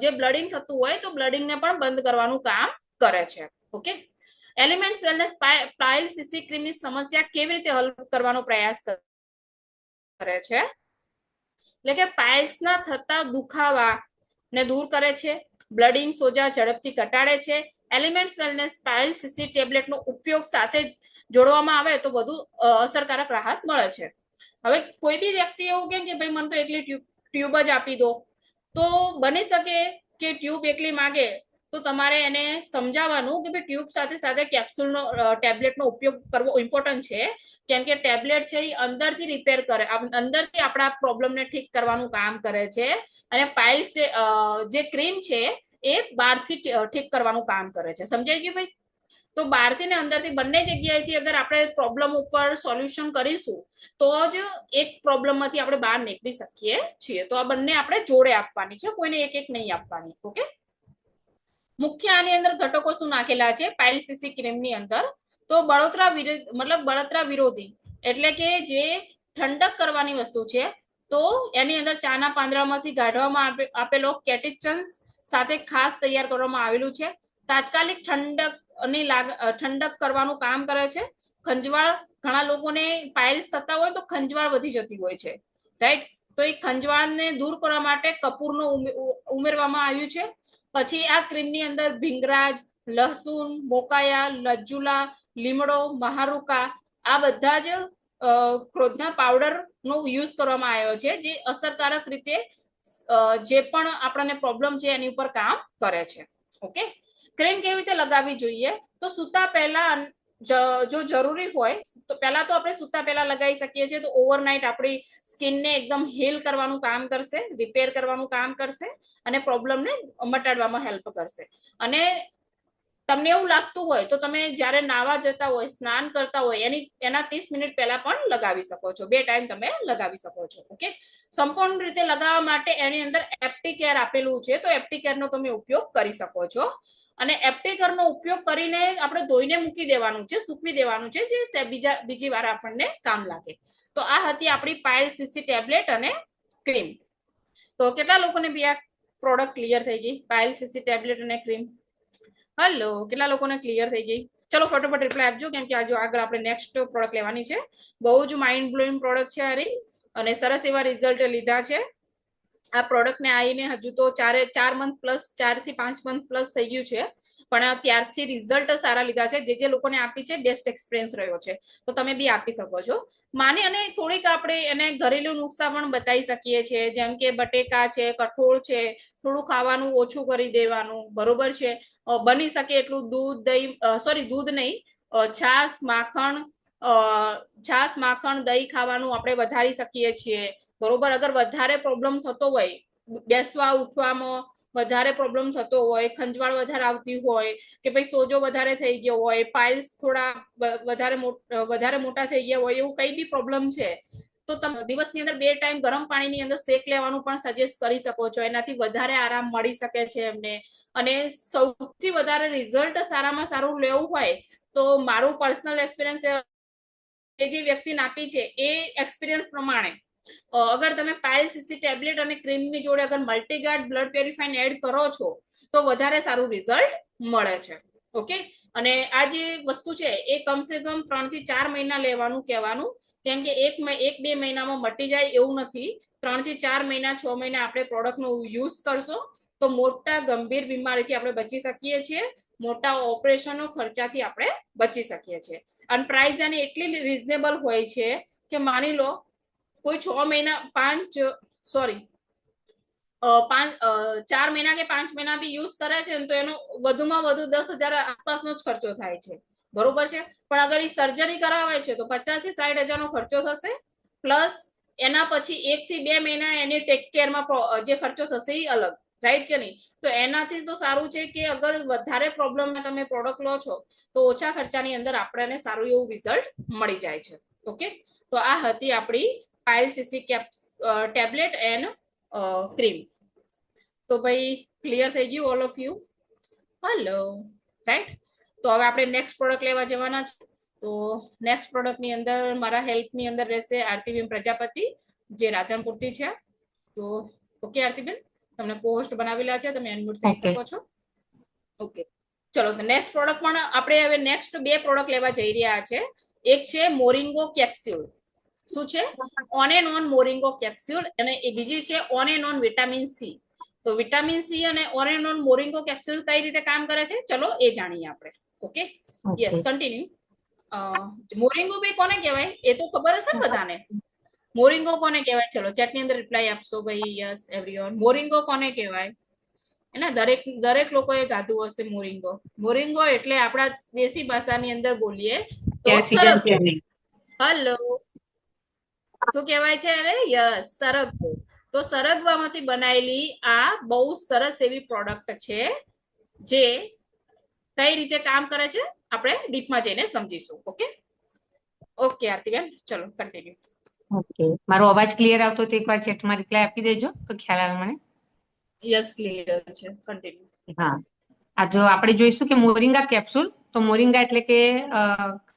જે બ્લડિંગ થતું હોય તો બ્લડિંગને પણ બંધ કરવાનું કામ કરે છે. Okay, elements wellness piles CC ક્રીમની સમસ્યા કેવી રીતે હલ કરવાનો પ્રયાસ કરે છે, એટલે કે પાઇલ્સના થતા દુખાવા ને દૂર કરે છે, બ્લડિંગ, સોજા ઝડપથી ઘટાડે છે. એલિમેન્ટ્સ વેલનેસ પાઇલ્સ સીસી ટેબ્લેટનો ઉપયોગ સાથે જોડવામાં આવે તો વધુ અસરકારક રાહત મળે છે. હવે કોઈ બી વ્યક્તિ એવું કે ભાઈ મને તો એકલી ટ્યુબ જ આપી દો, તો બની શકે કે ટ્યુબ એકલી માંગે તો તમારે એને સમજાવવાનું કે ભાઈ ટ્યુબ સાથે સાથે કેપ્સ્યુલનો ટેબ્લેટનો ઉપયોગ કરવો ઇમ્પોર્ટન્ટ છે, કેમ કે ટેબ્લેટ છે એ અંદરથી રિપેર કરે, અંદરથી આપણા પ્રોબ્લેમને ઠીક કરવાનું કામ કરે છે, અને પાઇલ્સ જે ક્રીમ છે એ બહારથી ઠીક કરવાનું કામ કરે છે. સમજાઈ ગયું ભાઈ? તો બહારથી ને અંદરથી બંને જગ્યાએથી અગર આપણે પ્રોબ્લેમ ઉપર સોલ્યુશન કરીશું તો જ એક પ્રોબ્લેમમાંથી આપણે બહાર નીકળી શકીએ છીએ. તો આ બંને આપણે જોડે આપવાની છે, કોઈને એક એક નહીં આપવાની. ઓકે, મુખ્ય આની અંદર ઘટકો શું નાખેલા છે પાઇલ્સ સીસી ક્રીમની અંદર? તો બળતરા વિરોધી એટલે કે જે ઠંડક કરવાની વસ્તુ છે, તો એની અંદર ચાના પાંદડામાંથી કાઢવામાં આપેલો કેટેચન્સ સાથે ખાસ તૈયાર કરવામાં આવેલું છે. તાત્કાલિક ઠંડક કરવાનું કામ કરે છે. ખંજવાળ, ઘણા લોકોને પાઇલ્સ થતા હોય તો ખંજવાળ વધી જતી હોય છે, રાઈટ? તો એ ખંજવાળને દૂર કરવા માટે કપૂરનો ઉમેરવામાં આવ્યું છે. પછી આ ક્રીમની અંદર ભીંગરાજ, લસુન, મોકાયા, લજ્જુલા, લીમડો, મહારુકા આ બધા જ ક્રોધના પાવડરનો યુઝ કરવામાં આવ્યો છે, જે અસરકારક રીતે જે પણ આપણને પ્રોબ્લેમ છે એની ઉપર કામ કરે છે. ઓકે, ક્રીમ કેવી રીતે લગાવવી જોઈએ? તો સૂતા પહેલા જો જરૂરી હોય તો પહેલા તો આપણે સૂતા પહેલા લગાવી શકીએ છીએ, તો ઓવરનાઇટ આપણી સ્કિનને એકદમ હીલ કરવાનું કામ કરશે, રિપેર કરવાનું કામ કરશે, અને પ્રોબ્લેમને મટાડવામાં હેલ્પ કરશે. અને તમને એવું લાગતું હોય તો તમે જ્યારે નાવા જતા હોય, સ્નાન કરતા હોય એના 30 મિનિટ પહેલા પણ લગાવી શકો છો. 2 ટાઈમ તમે લગાવી શકો છો. ઓકે, સંપૂર્ણ રીતે લગાવવા માટે એની અંદર એપ્ટિકેર આપેલું છે, તો એપ્ટિકેરનો તમે ઉપયોગ કરી શકો છો. અને એપ્ટિકેરનો ઉપયોગ કરીને આપણે ધોઈને મૂકી દેવાનું છે, સૂકવી દેવાનું છે, જે બીજી વાર આપણને કામ લાગે. તો આ હતી આપણી પાઇલ્સ સીસી ટેબ્લેટ અને ક્રીમ. તો કેટલા લોકોને બી આ પ્રોડક્ટ ક્લિયર થઈ ગઈ, પાઇલ્સ સીસી ટેબ્લેટ અને ક્રીમ? હલો, કેટલા લોકોને ક્લિયર થઈ ગઈ? ચલો ફટાફટ રિપ્લાય આપજો, કેમ કે આજે આગળ આપણે નેક્સ્ટ પ્રોડક્ટ લેવાની છે. બહુ જ માઇન્ડ બ્લોઈંગ પ્રોડક્ટ છે આ રહી, અને સરસ એવા રિઝલ્ટ લીધા છે. આ પ્રોડક્ટને આવીને હજુ તો 4 મંથ પ્લસ, 4 થી 5 મંથ પ્લસ થઈ ગયું છે, પણ ત્યારથી રિઝલ્ટ સારા લીધા છે. જે લોકોને આપી છે બેસ્ટ એક્સપિરિયન્સ રહ્યો છે, તો તમે બી આપી શકો છો. માની અને થોડીક આપણે એને ઘરેલું નુસ્ખા પણ બતાવી શકીએ છીએ, જેમ કે બટેકા છે, કઠોળ છે, થોડું ખાવાનું ઓછું કરી દેવાનું. બરોબર છે? બની શકે એટલું દૂધ નહીં, છાશ, માખણ, દહીં ખાવાનું આપણે વધારી શકીએ છીએ. બરોબર? અગર વધારે પ્રોબ્લેમ થતો હોય, બેસવા ઉઠવામાં વધારે પ્રોબ્લેમ થતો હોય, ખંજવાળ વધારે આવતી હોય, કે ભાઈ સોજો વધારે થઈ ગયો હોય, પાઇલ્સ થોડા વધારે મોટા થઈ ગયા હોય, એવું કઈ બી પ્રોબ્લેમ છે, તો તમે દિવસની અંદર 2 ટાઈમ ગરમ પાણીની અંદર શેક લેવાનું પણ સજેસ્ટ કરી શકો છો. એનાથી વધારે આરામ મળી શકે છે એમને. અને સૌથી વધારે રિઝલ્ટ સારામાં સારું લેવું હોય તો મારું પર્સનલ એક્સપિરિયન્સ જે વ્યક્તિને આપી છે એ એક્સપિરિયન્સ પ્રમાણે અગર તમે પાયલ સીસી ટેબ્લેટ અને ક્રીમની જોડે અગર મલ્ટીગાર્ડ બ્લડ પ્યોરિફાઈન એડ કરો છો તો વધારે સારું રિઝલ્ટ મળે છે. ઓકે, અને આ જે વસ્તુ છે એ કમસે કમ 3 થી 4 મહિના લેવાનું કહેવાનું, કેમ કે 1-2 મહિનામાં મટી જાય એવું નથી. 3 થી 4 મહિના 6 મહિના આપણે પ્રોડક્ટનો યુઝ કરશો તો મોટા ગંભીર બીમારીથી આપણે બચી શકીએ છીએ, મોટા ઓપરેશનનો ખર્ચાથી આપણે બચી શકીએ છીએ. અને પ્રાઇસ આની એટલી રીઝનેબલ હોય છે કે માની લો કોઈ 6 મહિના 4 મહિના કે 5 મહિના બી યુઝ કરે છે તો એનો વધુમાં વધુ 10,000 આસપાસનો જ ખર્ચો થાય છે, બરોબર છે. પણ અગર એ સર્જરી કરાવે છે તો 50,000 થી 60,000 નો ખર્ચો થશે, પ્લસ એના પછી 1 થી 2 મહિના એની ટેક કેરમાં જે ખર્ચો થશે એ અલગ, રાઈટ કે નહીં? તો એનાથી તો સારું છે કે અગર વધારે પ્રોબ્લેમમાં તમે પ્રોડક્ટ લો છો તો ઓછા ખર્ચાની અંદર આપણને સારું એવું રિઝલ્ટ મળી જાય છે. ઓકે, તો આ હતી આપણી Payal CC tablet and cream. તો ભાઈ ક્લિયર થઈ ગયું all of you? Hello, right. તો હવે આપણે નેક્સ્ટ પ્રોડક્ટ લેવા જવાના છે. તો નેક્સ્ટ પ્રોડક્ટ ની અંદર મારા હેલ્પ ની અંદર રહેશે આરતીબેન પ્રજાપતિ, જે રાધનપુરથી છે. તો ઓકે આરતીબેન, તમને કોહોસ્ટ બનાવેલા છે, તમે અનમ્યુટ થઈ શકો છો. ઓકે, ચલો તો નેક્સ્ટ પ્રોડક્ટ પણ આપણે હવે નેક્સ્ટ 2 પ્રોડક્ટ લેવા જઈ રહ્યા છે. એક છે મોરિંગો કેપ્સ્યુલ. શું છે? ઓન એન્ડ ઓન મોરિંગો કેપ્સ્યુલ, અને એ બીજી છે on and on vitamin C. તો વિટામિન સી અને ઓન એન્ડ ઓન મોરિંગો કેપ્સ્યુલ કઈ રીતે કામ કરે છે ચલો એ જાણીએ આપણે. Okay, yes, continue. મોરિંગો બી કોને કહેવાય એ તો ખબર હશે ને બધાને. મોરિંગો કોને કહેવાય? ચલો ચેટની અંદર રિપ્લાય આપશો ભાઈ. યસ એવરીવન, મોરિંગો કોને કહેવાય? એના દરેક લોકોએ ગાધું હશે મોરિંગો. મોરિંગો એટલે આપણા દેશી ભાષાની અંદર બોલીએ તો સરગવો. હેલો, શું કહેવાય છે? અરે યસ, સરગવો. તો સરગવામાંથી બનાવેલી આ બહુ સરસ એવી પ્રોડક્ટ છે જે કઈ રીતે કામ કરે છે આપણે ડીપમાં જઈને સમજીશું. ઓકે ઓકે આરતીબેન, ચલો કન્ટિન્યુ. ઓકે, મારો અવાજ ક્લિયર આવતો તો એકવાર ચેટમાં રિપ્લાય આપી દેજો તો ખ્યાલ આવે મને. યસ, ક્લિયર છે, કન્ટિન્યુ. હા, આ જો આપણે જોઈશું કે મોરિંગા કેપ્સ્યુલ, તો મોરિંગા એટલે કે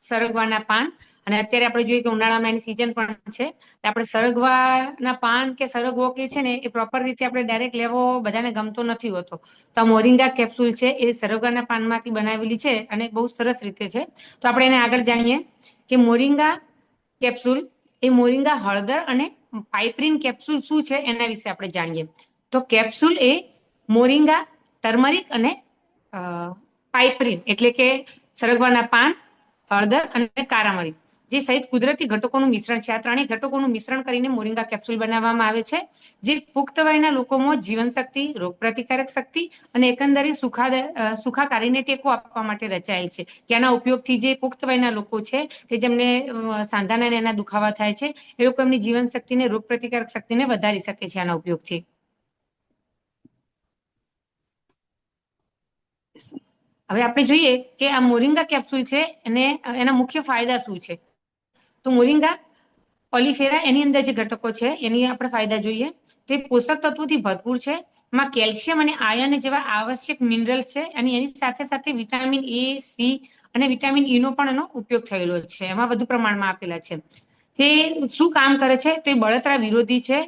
સરગવાના પાન, અને અત્યારે આપણે જોઈએ કે ઉનાળામાં એની સિઝન પણ છે. આપણે સરગવાના પાન કે સરગવો કે છે ને એ પ્રોપર રીતે આપણે ડાયરેક્ટ લેવો બધાને ગમતો નથી હોતો. તો આ મોરિંગા કેપ્સ્યુલ છે એ સરગવાના પાનમાંથી બનાવેલી છે અને બહુ સરસ રીતે છે. તો આપણે એને આગળ જાણીએ કે મોરિંગા કેપ્સ્યુલ એ મોરિંગા હળદર અને પાઇપ્રિન કેપ્સ્યુલ શું છે એના વિશે આપણે જાણીએ. તો કેપ્સ્યુલ એ મોરિંગા, ટર્મરિક અને પાઇપ્રિન એટલે કે સરગવાના પાન, હળદર અને કાળા મરી જે સહિત કુદરતી ઘટકોનું મિશ્રણ છે. આ ત્રણેય ઘટકોનું મિશ્રણ કરીને મોરિંગા કેપ્સ્યુલ બનાવવામાં આવે છે, જે પુખ્ત વયના લોકોમાં જીવનશક્તિ, રોગપ્રતિકારક શક્તિ અને એકંદરે સુખાકારીને ટેકો આપવા માટે રચાયેલ છે. કે આના ઉપયોગથી જે પુખ્ત વયના લોકો છે કે જેમને સાંધાના એના દુખાવા થાય છે એ લોકો એમની જીવનશક્તિને, રોગપ્રતિકારક શક્તિને વધારી શકે છે આના ઉપયોગથી. હવે આપણે જોઈએ કે આ મોરિંગા કેપ્સ્યુલ છે અને એના મુખ્ય ફાયદા શું છે. તો મોરિંગા ઓલિફેરા એની અંદર જે ઘટકો છે એની આપણે ફાયદા જોઈએ તો એ પોષક તત્વોથી ભરપૂર છે. એમાં કેલ્શિયમ અને આયર્ન જેવા આવશ્યક મિનરલ છે અને એની સાથે સાથે વિટામિન એ, સી અને વિટામિન ઈ નો પણ એનો ઉપયોગ થયેલો છે, એમાં વધુ પ્રમાણમાં આપેલા છે. તે શું કામ કરે છે? તો એ બળતરા વિરોધી છે.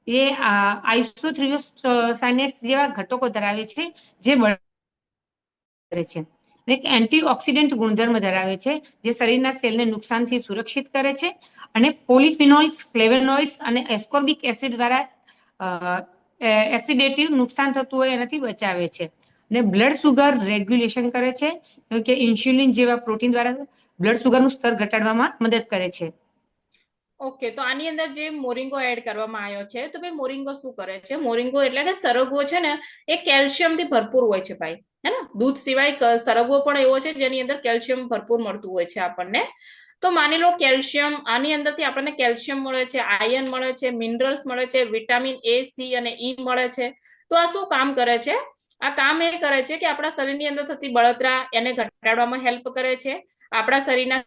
એ આઇસોથ્રિયોસાઇનેટ્સ જેવા ઘટકો ધરાવે છે જે કરે છે. એક એન્ટીઓક્સિડન્ટ ગુણધર્મ ધરાવે છે જે શરીરના સેલને નુકસાનથી સુરક્ષિત કરે છે અને પોલિફિનોલ્સ, ફ્લેવોનોઇડ્સ અને એસ્કોર્બિક એસિડ દ્વારા એક્સિડેટિવ નુકસાન થતું હોય એનાથી બચાવે છે. અને બ્લડ સુગર રેગ્યુલેશન કરે છે, કે ઇન્સ્યુલિન જેવા પ્રોટીન દ્વારા બ્લડ સુગરનું સ્તર ઘટાડવામાં મદદ કરે છે. ઓકે, તો આની અંદર જે મોરિંગો એડ કરવામાં આવ્યો છે તો ભાઈ મોરિંગો શું કરે છે? મોરિંગો એટલે કે સરગવો છે ને એ કેલ્શિયમથી ભરપૂર હોય છે ભાઈ, હે ને? દૂધ સિવાય સરગવો પણ એવો છે જેની અંદર કેલ્શિયમ ભરપૂર મળતું હોય છે આપણને. તો માની લો કેલ્શિયમ, આની અંદરથી આપણને કેલ્શિયમ મળે છે, આયર્ન મળે છે, મિનરલ્સ મળે છે, વિટામિન એ, સી અને ઈ મળે છે. તો આ શું કામ કરે છે? આ કામ એ કરે છે કે આપણા શરીરની અંદર થતી બળતરા એને ઘટાડવામાં હેલ્પ કરે છે, આપણા શરીરના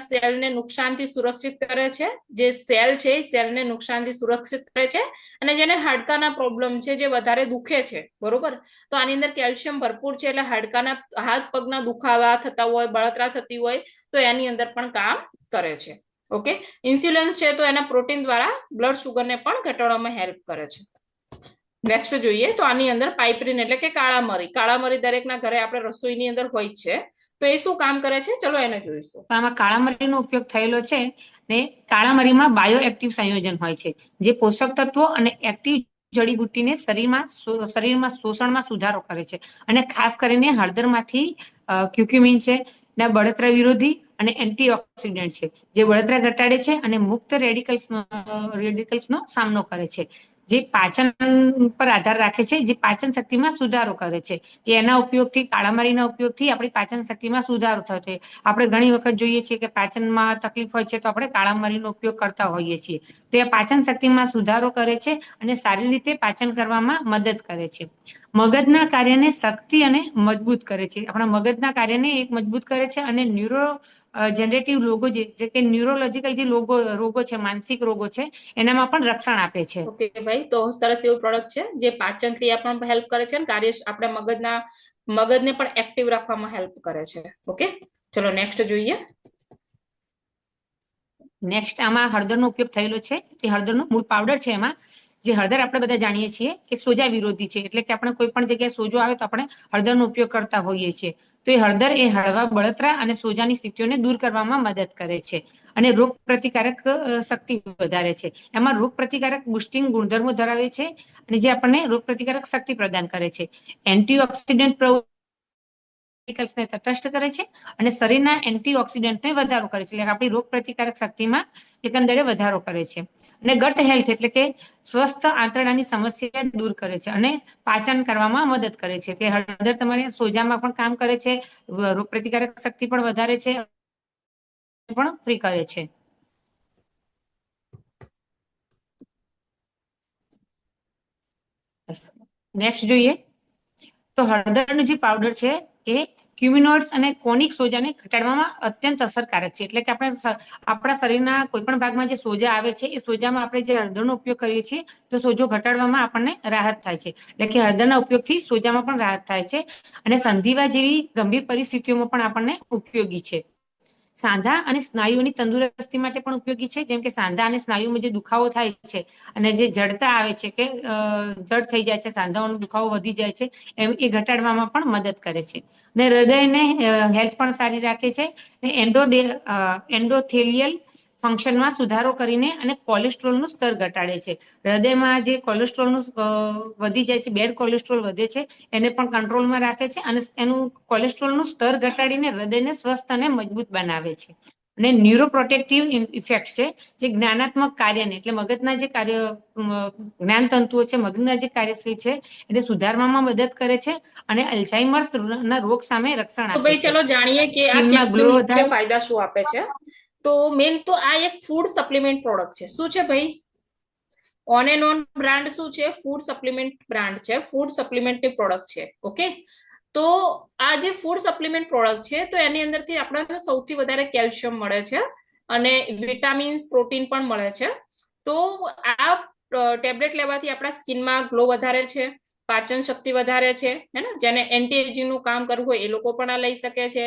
સેલને નુકસાનથી સુરક્ષિત કરે છે, જે સેલ છે એ સેલને નુકસાનથી સુરક્ષિત કરે છે, અને જેને હાડકાના પ્રોબ્લેમ છે, જે વધારે દુખે છે, બરોબર, તો આની અંદર કેલ્શિયમ ભરપૂર છે, એટલે હાડકાના હાથ પગના દુખાવા થતા હોય, બળતરા થતી હોય તો એની અંદર પણ કામ કરે છે. ઓકે, ઇન્સ્યુલિન છે તો એના પ્રોટીન દ્વારા બ્લડ શુગરને પણ ઘટાડવામાં હેલ્પ કરે છે. નેક્સ્ટ જોઈએ તો આની અંદર પાઇપરીન એટલે કે કાળા મરી દરેકના ઘરે આપણે રસોઈની અંદર હોય જ છે, તો એ શું કામ કરે છે, ચલો એને જોઈશું. તો આમાં કાળા મરીનો ઉપયોગ થયેલો છે ને કાળા મરીમાં બાયો એક્ટિવ સંયોજન હોય છે, જે પોષક તત્વો અને એક્ટિવ જડીબુટ્ટીને શરીરમાં શોષણમાં સુધારો કરે છે, અને ખાસ કરીને હળદરમાંથી ક્યુક્યુમિન છે ને બળતરા વિરોધી અને એન્ટીઓક્સિડન્ટ છે, જે બળતરા ઘટાડે છે અને મુક્ત રેડિકલ્સનો સામનો કરે છે, જે પાચન પર આધાર રાખે છે, જે પાચન શક્તિમાં સુધારો કરે છે, કે એના ઉપયોગથી કાળા મરીના ઉપયોગથી આપણી પાચન શક્તિમાં સુધારો થયો છે. આપણે ઘણી વખત જોઈએ છીએ કે પાચનમાં તકલીફ હોય છે તો આપણે કાળા મરીનો ઉપયોગ કરતા હોઈએ છીએ. તે પાચન શક્તિમાં સુધારો કરે છે અને સારી રીતે પાચન કરવામાં મદદ કરે છે. મગજના કાર્યને શક્તિ અને મજબૂત કરે છે. આપણા મગજના કાર્યને એક મજબૂત કરે છે અને ન્યુરો જનરેટિવ રોગો જે કે ન્યુરોલોજીકલ જે રોગો છે, માનસિક રોગો છે, એનામાં પણ રક્ષણ આપે છે. ઓકે ભાઈ, તો સરસ એવું પ્રોડક્ટ છે જે પાચન ક્રિયા પણ હેલ્પ કરે છે અને કાર્ય આપણા મગજને પણ એક્ટિવ રાખવામાં હેલ્પ કરે છે. ઓકે, ચલો નેક્સ્ટ જોઈએ. નેક્સ્ટ આમાં હળદરનો ઉપયોગ થયેલો છે, જે હળદરનો મૂળ પાવડર છે. એમાં જે હળદર આપણે બધા જાણીએ છીએ કે સોજા વિરોધી છે, એટલે કે આપણે કોઈ પણ જગ્યાએ સોજો આવે તો આપણે હળદરનો ઉપયોગ કરતા હોઈએ છીએ. તો એ હળદર એ હળવા બળતરા અને સોજાની સ્થિતિઓને દૂર કરવામાં મદદ કરે છે અને રોગ પ્રતિકારક શક્તિ વધારે છે. એમાં રોગ પ્રતિકારક બુસ્ટિંગ ગુણધર્મો ધરાવે છે અને જે આપણને રોગ પ્રતિકારક શક્તિ પ્રદાન કરે છે. એન્ટીઓક્સિડન્ટ ને તટસ્થ કરે છે અને શરીરના એન્ટીઓક્સિડન્ટને વધારો કરે છે, એટલે આપણી રોગ પ્રતિકારક શક્તિમાં એકંદરે વધારો કરે છે. અને ગટ હેલ્થ એટલે કે સ્વસ્થ આંતરડાની સમસ્યા દૂર કરે છે અને પાચન કરવામાં મદદ કરે છે. કે હળદર તમારે સોજામાં પણ કામ કરે છે, રોગ પ્રતિકારક શક્તિ પણ વધારે છે, પણ ફ્રી કરે છે. નેક્સ્ટ જોઈએ તો હળદરનો જે પાવડર છે એ ક્યુમિનોઇડ્સ અને કોનિક સોજાને ઘટાડવામાં અત્યંત અસરકારક છે. એટલે કે આપણે આપણા શરીરના કોઈ પણ ભાગમાં જે સોજા આવે છે એ સોજામાં આપણે જે હળદરનો ઉપયોગ કરીએ છીએ તો સોજો ઘટાડવામાં આપણને રાહત થાય છે. એટલે કે હળદરના ઉપયોગથી સોજામાં પણ રાહત થાય છે અને સંધિવા જેવી ગંભીર પરિસ્થિતિઓમાં પણ આપણને ઉપયોગી છે. સાંધા અને સ્નાયુઓની તંદુરસ્તી માટે પણ ઉપયોગી છે, જેમ કે સાંધા અને સ્નાયુમાં જે દુખાવો થાય છે અને જે જડતા આવે છે કે જડ થઈ જાય છે, સાંધાઓનો દુખાવો વધી જાય છે, એ ઘટાડવામાં પણ મદદ કરે છે. અને હૃદયને હેલ્થ પણ સારી રાખે છે. એન્ડોથેલિયલ ફંક્શનમાં સુધારો કરીને અને કોલેસ્ટ્રોલનું સ્તર ઘટાડે છે. હૃદયમાં જે કોલેસ્ટ્રોલનું વધી જાય છે, બેડ કોલેસ્ટ્રોલ વધે છે, એને પણ કંટ્રોલમાં રાખે છે અને એનું કોલેસ્ટ્રોલનું સ્તર ઘટાડીને હૃદયને સ્વસ્થ અને મજબૂત બનાવે છે. અને ન્યુરોપ્રોટેક્ટિવ ઇફેક્ટ છે, જે જ્ઞાનાત્મક કાર્યને એટલે મગજના જે જ્ઞાન તંતુઓ છે, મગજના જે કાર્યશીલ છે એને સુધારવામાં મદદ કરે છે અને અલ્ઝાઇમર્સ ના રોગ સામે રક્ષણ તો આપે ભાઈ છે. ચલો જાણીએ કે આ સ્કિનમાં કેપ્સ્યુલ ગ્લો મુખ્ય થાય. ફાયદા શું આપે છે. તો મેન તો આ એક ફૂડ સપ્લિમેન્ટ પ્રોડક્ટ છે. શું છે ભાઈ? ઓન એન્ડ ઓન બ્રાન્ડ શું છે? ફૂડ સપ્લિમેન્ટ બ્રાન્ડ છે, ફૂડ સપ્લિમેન્ટની પ્રોડક્ટ છે. ઓકે, તો આ જે ફૂડ સપ્લિમેન્ટ પ્રોડક્ટ છે તો એની અંદરથી આપણને સૌથી વધારે કેલ્શિયમ મળે છે અને વિટામિન્સ, પ્રોટીન પણ મળે છે. તો આ ટેબ્લેટ લેવાથી આપણા સ્કિનમાં ગ્લો વધારે છે, પાચન શક્તિ વધારે છે, હે ને, જેને એન્ટી એજિંગ નું કામ કરવું હોય એ લોકો પણ આ લઈ શકે છે.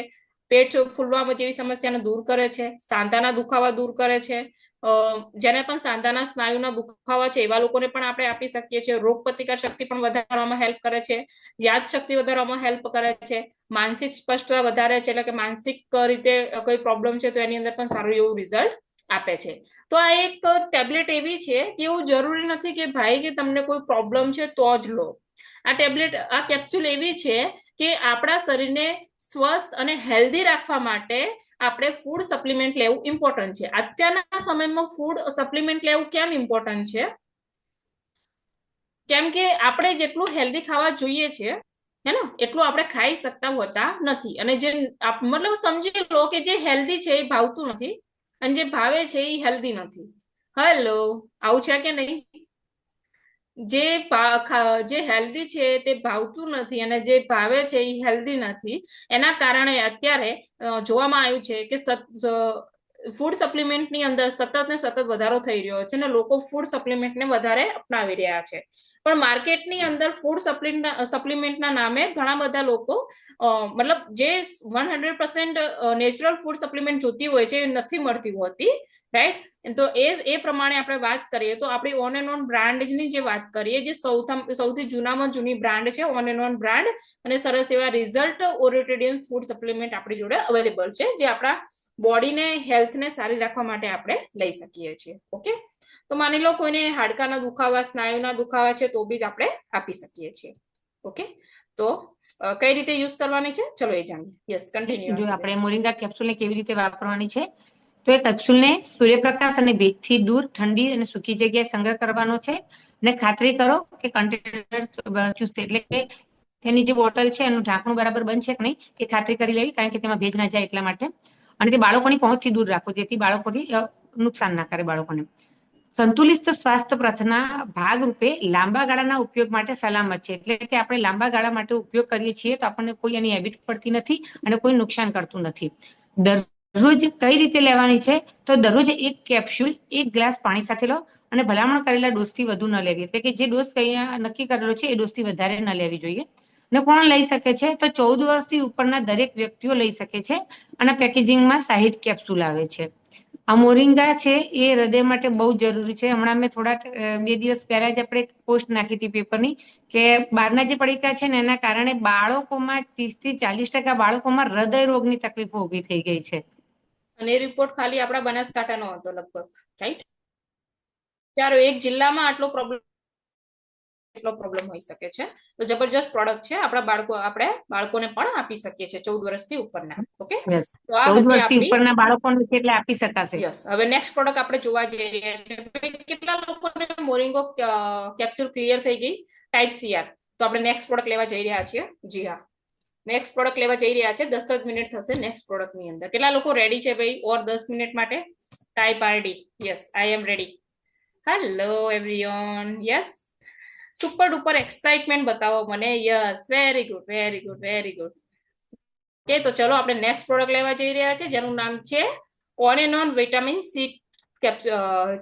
પેટ ફૂલવા જેવી સમસ્યાને દૂર કરે છે, સાંધાના દુખાવા દૂર કરે છે, જેને પણ સાંધાના સ્નાયુના દુખાવા છે એવા લોકોને પણ આપણે આપી શકીએ છીએ. રોગ પ્રતિકાર શક્તિ પણ વધારવામાં હેલ્પ કરે છે, યાદ શક્તિ વધારવામાં હેલ્પ કરે છે, માનસિક સ્પષ્ટતા વધારે છે, એટલે કે માનસિક રીતે કોઈ પ્રોબ્લેમ છે તો એની અંદર પણ સારું એવું રિઝલ્ટ આપે છે. તો આ એક ટેબ્લેટ એવી છે કે એવું જરૂરી નથી કે ભાઈ કે તમને કોઈ પ્રોબ્લેમ છે તો જ લો. આ ટેબ્લેટ, આ કેપ્સ્યુલ એવી છે કે આપણા શરીરને સ્વસ્થ અને હેલ્ધી રાખવા માટે આપણે ફૂડ સપ્લિમેન્ટ લેવું ઇમ્પોર્ટન્ટ છે. અત્યારના સમયમાં ફૂડ સપ્લિમેન્ટ લેવું કેમ ઇમ્પોર્ટન્ટ છે? કેમ કે આપણે જેટલું હેલ્ધી ખાવા જોઈએ છે હે ને એટલું આપણે ખાઈ શકતા હોતા નથી. અને જે મતલબ સમજી લો કે જે હેલ્ધી છે એ ભાવતું નથી અને જે ભાવે છે એ હેલ્ધી નથી. હેલો, આવું છે કે નહીં? જે હેલ્ધી છે તે ભાવતું નથી અને જે ભાવે છે એ હેલ્ધી નથી. એના કારણે અત્યારે જોવામાં આવ્યું છે કે ફૂડ સપ્લિમેન્ટની અંદર સતત ને સતત વધારો થઈ રહ્યો છે અને લોકો ફૂડ સપ્લિમેન્ટને વધારે અપનાવી રહ્યા છે. પણ માર્કેટની અંદર ફૂડ સપ્લિમેન્ટના નામે ઘણા બધા લોકો મતલબ જે 100% નેચરલ ફૂડ સપ્લિમેન્ટ જોતી હોય છે એ નથી મળતી હોતી, રાઈટ? તો એ પ્રમાણે આપણે વાત કરીએ તો આપણી ઓન એન્ડ ઓન બ્રાન્ડની જે વાત કરીએ, જે સૌથી જૂનામાં જૂની બ્રાન્ડ છે ઓન એન્ડ ઓન બ્રાન્ડ, અને સરસ એવા રિઝલ્ટ ઓરિએન્ટેડ ફૂડ સપ્લિમેન્ટ આપણી જોડે અવેલેબલ છે, જે આપણા બોડીને હેલ્થને સારી રાખવા માટે આપણે લઈ શકીએ છીએ. ઓકે, તો માની લો કોઈને હાડકાના દુખાવા, સ્નાયુના દુખાવા છે તો બી આપણે આપી શકીએ છીએ. ઓકે, તો કઈ રીતે યુઝ કરવાની છે ચલો એ જાણીએ. Yes, continue. જો આપણે મોરિંગા કેપ્સ્યુલને કેવી રીતે વાપરવાની છે, તો એ કેપ્સ્યુલને સૂર્યપ્રકાશ અને ભેજથી દૂર ઠંડી અને સૂકી જગ્યાએ સંગ્રહ કરવાનો છે અને ખાતરી કરો કે કન્ટેનર ચુસ્ત, એટલે કે તેની જે બોટલ છે એનું ઢાંકણું બરાબર બંધ છે કે નહીં તે ખાતરી કરી લેવી, કારણ કે તેમાં ભેજ ના જાય એટલા માટે. અને તે બાળકોની પહોંચથી દૂર રાખવું, જેથી બાળકોથી નુકસાન ના કરે બાળકોને. સંતુલિત સ્વાસ્થ્ય પ્રથના ભાગરૂપે લાંબા ગાળાના ઉપયોગ માટે સલામત છે, એટલે કે આપણે લાંબા ગાળા માટે ઉપયોગ કરીએ છીએ તો આપણને કોઈ એની હેબિટ પડતી નથી અને કોઈ નુકસાન કરતું નથી. દરરોજ કઈ રીતે લેવાની છે, તો દરરોજ એક કેપ્સ્યુલ 1 ગ્લાસ પાણી સાથે લો અને ભલામણ કરેલા ડોઝથી વધુ ન લેવી, એટલે કે જે ડોઝ નક્કી કરેલો છે એ ડોઝથી વધારે ન લેવી જોઈએ. ને કોણ લઈ શકે છે, તો 14 વર્ષથી ઉપરના દરેક વ્યક્તિઓ લઈ શકે છે. અને પેકેજિંગમાં 60 કેપ્સ્યુલ આવે છે. આ મોરિંગા છે એ હૃદય માટે બહુ જરૂરી છે. હમણાં મેં થોડા 2 દિવસ પહેલા જ આપણે પોસ્ટ નાખી હતી પેપરની, કે બહારના જે પડીકા છે ને એના કારણે બાળકોમાં 30-40% બાળકોમાં હૃદય રોગની તકલીફો ઊભી થઈ ગઈ છે. અને એ રિપોર્ટ ખાલી આપણા બનાસકાંઠાનો હતો લગભગ, રાઈટ? ચાલો, એક જિલ્લામાં આટલો પ્રોબ્લેમ હોઈ શકે છે. તો જબરજસ્ત પ્રોડક્ટ છે, આપણે બાળકોને પણ આપી શકીએ છીએ 14 વર્ષથી ઉપરના. ઓકે, તો આ 14 હતી વર્ષથી આપણી. ઉપરના બાળકોને એટલે આપી શકાશે. યસ, હવે નેક્સ્ટ પ્રોડક્ટ આપણે જોવા જઈ રહ્યા છીએ. કેટલા લોકોને મોરિંગો કેપ્સ્યુલ ક્લિયર થઈ ગઈ? Type CR. તો આપણે નેક્સ્ટ પ્રોડક્ટ લેવા જઈ રહ્યા છીએ. જી હા, નેક્સ્ટ પ્રોડક્ટ લેવા જઈ રહ્યા છે. 10 જ મિનિટ થશે નેક્સ્ટ પ્રોડક્ટ ની અંદર. કેટલા લોકો રેડી છે ભાઈ? ઓર 10 મિનિટ માટે type RD. Yes, I am ready. Hello everyone. Yes, super duper excitement બતાવો મને. Yes, very good, very good, very good. Okay, તો ચલો આપણે નેક્સ્ટ પ્રોડક્ટ લેવા જઈ રહ્યા છે, જેનું નામ છે on and on vitamin C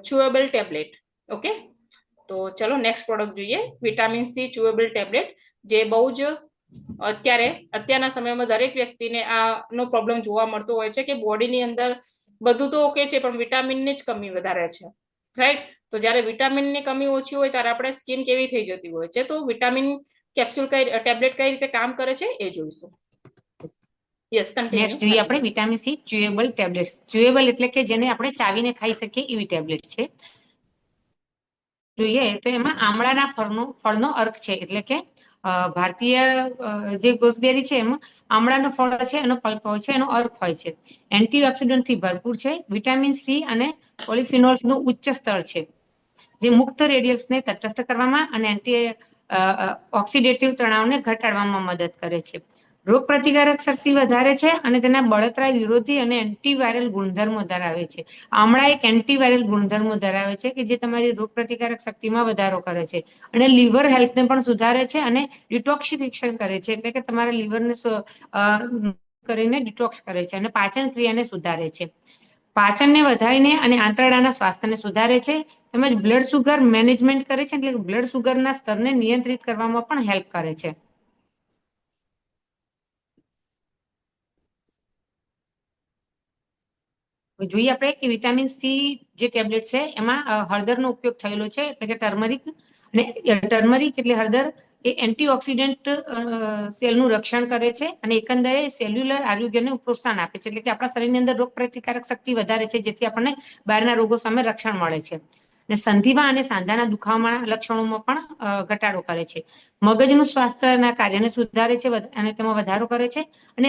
chewable tablet. Okay, તો ચલો નેક્સ્ટ પ્રોડક્ટ જોઈએ. વિટામિન સી ચુએબલ ટેબ્લેટ, જે બહુ જ અત્યારના સમયમાં દરેક વ્યક્તિને આનો પ્રોબ્લેમ જોવા મળતો હોય છે, કે બોડીની અંદર બધું તો ઓકે છે પણ વિટામિનની જ કમી વધારે છે, રાઈટ? તો જ્યારે વિટામિનની કમી ઓછી હોય ત્યારે આપણે સ્કિન કેવી થઈ જતી હોય છે. તો વિટામિન કેપ્સ્યુલ ટેબ્લેટ કઈ રીતે કામ કરે છે એ જોઈશું. યસ, નેક્સ્ટ જોઈએ આપણે વિટામિન સી ચ્યુએબલ ટેબ્લેટ્સ. ચ્યુએબલ એટલે કે જેને આપણે ચાવીને ખાઈ શકીએ એવી ટેબ્લેટ છે. જોઈએ તો એમાં આમળાના ફળનો અર્ક છે, એટલે કે ભારતીય જે ગોસબેરી છે એમાં આમળાનો ફળ છે, એનો પલ્પ હોય છે, એનો અર્ક હોય છે. એન્ટીઓક્સિડન્ટથી ભરપૂર છે. વિટામિન સી અને પોલિફિનોલ્સનું ઉચ્ચ સ્તર છે, જે મુક્ત રેડિયસને તટસ્થ કરવામાં અને એન્ટી ઓક્સિડેટિવ તણાવને ઘટાડવામાં મદદ કરે છે. રોગ પ્રતિકારક શક્તિ વધારે છે અને તેના બળતરા વિરોધી અને એન્ટીવાયરલ ગુણધર્મો ધરાવે છે. આમળા એક એન્ટીવાયરલ ગુણધર્મો ધરાવે છે, કે જે તમારી રોગ પ્રતિકારક શક્તિમાં વધારો કરે છે અને લીવર હેલ્થને પણ સુધારે છે અને ડિટોક્સિફિકેશન કરે છે, એટલે કે તમારા લીવરને કરીને ડિટોક્સ કરે છે અને પાચન ક્રિયાને સુધારે છે. પાચનને વધારીને અને આંતરડાના સ્વાસ્થ્યને સુધારે છે, તેમજ બ્લડ સુગર મેનેજમેન્ટ કરે છે, એટલે બ્લડ સુગરના સ્તરને નિયંત્રિત કરવામાં પણ હેલ્પ કરે છે. જોઈએ આપણે કે વિટામિન સી જે ટેબ્લેટ છે એમાં હળદરનો ઉપયોગ થયેલો છે, એટલે કે ટર્મરિક. અને ટર્મરિક એટલે હળદર એ એન્ટીઓક્સિડન્ટ સેલનું રક્ષણ કરે છે અને એકંદરે સેલ્યુલર આરોગ્યને પ્રોત્સાહન આપે છે, એટલે કે આપણા શરીરની અંદર રોગ પ્રતિકારક શક્તિ વધારે છે, જેથી આપણને બહારના રોગો સામે રક્ષણ મળે છે. અને સંધિવા અને સાંધાના દુખાવાના લક્ષણોમાં પણ ઘટાડો કરે છે. મગજનું સ્વાસ્થ્યના કાર્યને સુધારે છે અને તેમાં વધારો કરે છે અને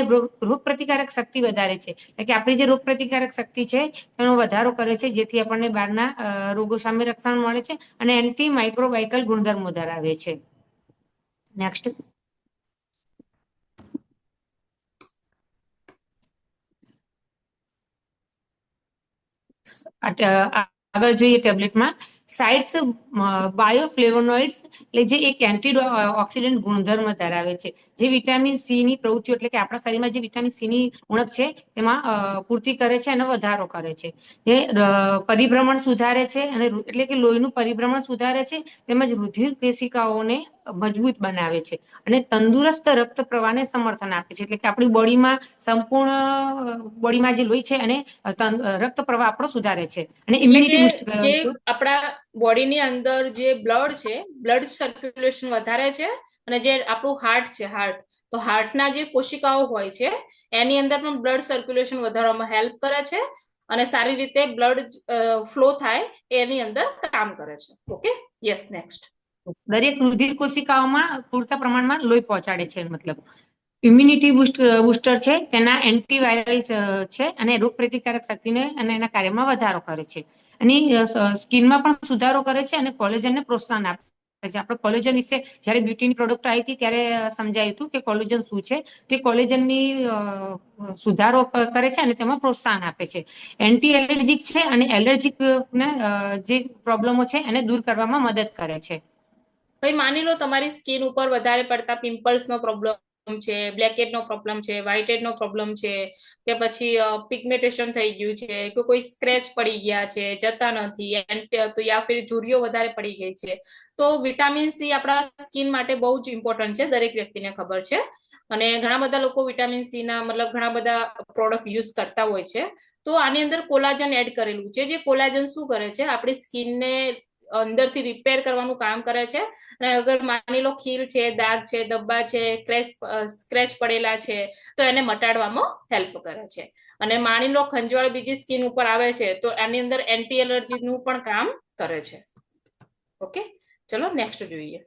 રોગ પ્રતિકારક શક્તિ વધારે છે, એટલે કે આપણી જે રોગ પ્રતિકારક શક્તિ છે તેનો વધારો કરે છે, જેથી આપણને બહારના રોગો સામે રક્ષણ મળે છે અને એન્ટી માઇક્રોબાયકલ ગુણધર્મો ધરાવે છે. નેક્સ્ટ આગળ જોઈએ ટેબ્લેટમાં સાઇટ્સ બાયોફ્લેવોનોઇડ્સ એટલે જે એક એન્ટી ઓક્સિડન્ટ ગુણધર્મ ધરાવે છે, જે વિટામિન સી ની પ્રવૃત્તિઓ એટલે કે આપણા શરીરમાં જે વિટામિન સી ની ઉણપ છે તેમાં પૂર્તિ કરે છે અને વધારો કરે છે. એ પરિભ્રમણ સુધારે છે અને એટલે કે લોહીનું પરિભ્રમણ સુધારે છે, તેમજ રુધિર કેશિકાઓને મજબૂત બનાવે છે અને તંદુરસ્ત રક્ત પ્રવાહને સમર્થન આપે છે. એટલે કે આપણી બોડીમાં સંપૂર્ણ બોડીમાં જે લોહી છે અને રક્ત પ્રવાહ આપણો સુધારે છે અને એટલે ઇમ્યુનિટી કે બુસ્ટ જે આપણા બોડીની અંદર જે બ્લડ છે, બ્લડ સર્ક્યુલેશન વધારે છે, અને જે આપણું હાર્ટ છે, તો હાર્ટના જે કોશિકાઓ હોય છે એની અંદર પણ બ્લડ સર્ક્યુલેશન વધારવામાં હેલ્પ કરે છે અને સારી રીતે બ્લડ ફ્લો થાય એની અંદર કામ કરે છે. Okay, yes, next. દરેક રુધિર કોશિકાઓમાં પૂરતા પ્રમાણમાં લોહી પહોંચાડે છે. મતલબ ઇમ્યુનિટી બુસ્ટર છે, તેના એન્ટીવાયરલ છે અને રોગ પ્રતિકારક શક્તિને અને એના કાર્યમાં વધારો કરે છે અને સ્કિનમાં પણ સુધારો કરે છે અને કોલેજનને પ્રોત્સાહન આપે છે. આપણે કોલેજન વિશે જ્યારે બ્યુટીની પ્રોડક્ટ આવી હતી ત્યારે સમજાયું હતું કે કોલેજન શું છે. તે કોલેજનની સુધારો કરે છે અને તેમાં પ્રોત્સાહન આપે છે. એન્ટી એલર્જીક છે અને એલર્જીક જે પ્રોબ્લેમો છે એને દૂર કરવામાં મદદ કરે છે. ભાઈ માની લો તમારી સ્કિન ઉપર વધારે પડતા પિમ્પલ્સ નો પ્રોબ્લેમ છે, બ્લેકહેડ નો પ્રોબ્લેમ છે, વ્હાઇટહેડ નો પ્રોબ્લેમ છે, કે પછી પિગમેન્ટેશન થઈ ગયું છે, કે કોઈ સ્ક્રેચ પડી ગયા છે, જતા નથી, તો યા ફિર ઝુરીઓ વધારે પડી ગઈ છે, તો વિટામિન સી આપણા સ્કિન માટે બહુ જ ઇમ્પોર્ટન્ટ છે, દરેક વ્યક્તિને ખબર છે. અને ઘણા બધા લોકો વિટામિન સી ના મતલબ ઘણા બધા પ્રોડક્ટ યુઝ કરતા હોય છે. તો આની અંદર કોલાજન એડ કરેલું છે. જે કોલાજન શું કરે છે, આપણી સ્કિનને અંદરથી રિપેર કરવાનું કામ કરે છે. અને અગર માની લો ખીલ છે, દાગ છે, ધબ્બા છે, સ્ક્રેચ પડેલા છે, તો એને મટાડવામાં હેલ્પ કરે છે. અને માની લો ખંજવાળ બીજી સ્કિન ઉપર આવે છે તો એની અંદર એન્ટી એલર્જી નું પણ કામ કરે છે. ઓકે, ચલો નેક્સ્ટ જોઈએ.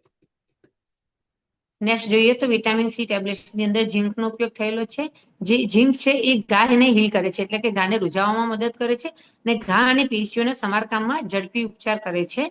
નેક્સ્ટ જોઈએ તો વિટામિન સી ટેબ્લેટ્સની અંદર ઝીંકનો ઉપયોગ થયેલો છે. જે ઝીંક છે એ ગાયને હીલ કરે છે, એટલે કે ગાયને રૂઝાવવામાં મદદ કરે છે અને ઘા અને પેશીઓના સમારકામમાં ઝડપી ઉપચાર કરે છે.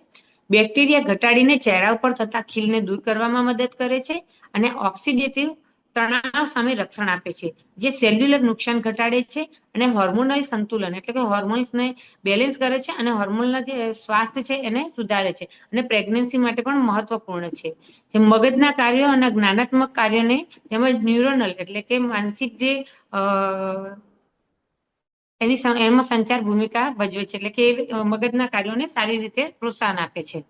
બેક્ટેરિયા ઘટાડીને ચહેરા ઉપર થતા ખીલને દૂર કરવામાં મદદ કરે છે અને ઓક્સિડેટિવ તણાવ સામે રક્ષણ આપે છે, જે સેલ્યુલર નુકસાન ઘટાડે છે અને હોર્મોનલ સંતુલન એટલે કે હોર્મોન્સને બેલેન્સ કરે છે અને હોર્મોનના જે સ્વાસ્થ્ય છે એને સુધારે છે અને પ્રેગ્નન્સી માટે પણ મહત્વપૂર્ણ છે. જે મગજના કાર્યો અને જ્ઞાનાત્મક કાર્યોને તેમજ ન્યુરોનલ એટલે કે માનસિક જે એમાં સંચાર ભૂમિકા ભજવે છે, એટલે કે મગજના કાર્યોને સારી રીતે પ્રોત્સાહન આપે છે.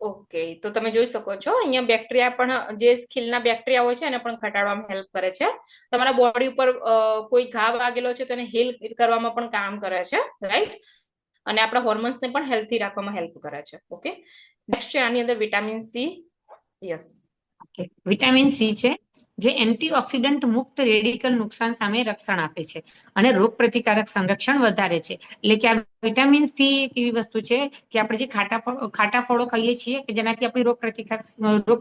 ઓકે, તો તમે જોઈ શકો છો અહીંયા બેક્ટેરિયા પણ, જે ખીલના બેક્ટેરિયા હોય છે એને પણ ઘટાડવામાં હેલ્પ કરે છે. તમારા બોડી ઉપર કોઈ ઘા વાગેલો છે તો એને હીલ કરવામાં પણ કામ કરે છે, રાઈટ? અને આપણા હોર્મોન્સને પણ હેલ્થી રાખવામાં હેલ્પ કરે છે. ઓકે, નેક્સ્ટ છે આની અંદર vitamin C. Yes, vitamin C છે જે એન્ટીઓક્સિડન્ટ મુક્ત રેડિકલ નુકસાન સામે રક્ષણ આપે છે અને રોગ પ્રતિકારક સંરક્ષણ વધારે છે. એટલે કે આ વિટામિન સી એક એવી વસ્તુ છે કે આપણે જે ખાટા ફળો ખાઈએ છીએ કે જેનાથી આપણી રોગ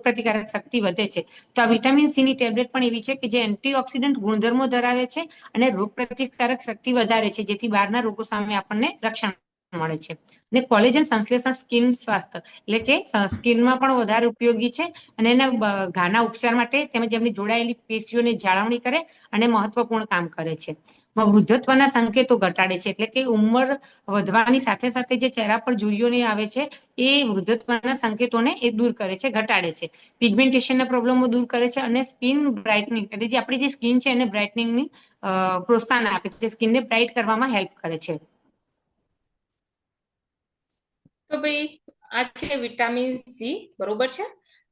પ્રતિકારક શક્તિ વધે છે. તો આ વિટામિન સી ની ટેબ્લેટ પણ એવી છે કે જે એન્ટીઓક્સિડન્ટ ગુણધર્મો ધરાવે છે અને રોગ પ્રતિકારક શક્તિ વધારે છે, જેથી બહારના રોગો સામે આપણને રક્ષણ મળે છે. અને કોલેજન સંશ્લેષણ સ્કિન સ્વાસ્થ્ય એટલે કે સ્કિનમાં પણ વધારે ઉપયોગી છે અને એના ઘાના ઉપચાર માટે તેમજ એમની જોડાયેલી પેશીઓની જાળવણી કરે અને મહત્વપૂર્ણ કામ કરે છે. વૃદ્ધત્વના સંકેતો ઘટાડે છે, એટલે કે ઉંમર વધવાની સાથે સાથે જે ચહેરા પર ઝુરીઓ આવે છે એ વૃદ્ધત્વના સંકેતોને એ દૂર કરે છે, ઘટાડે છે. પિગમેન્ટેશનના પ્રોબ્લેમો દૂર કરે છે અને સ્કિન બ્રાઇટનિંગ એટલે જે આપણી જે સ્કિન છે એને બ્રાઇટનિંગની પ્રોત્સાહન આપે છે, સ્કિનને બ્રાઇટ કરવામાં હેલ્પ કરે છે. તો ભાઈ આ છે વિટામિન સી, બરોબર છે?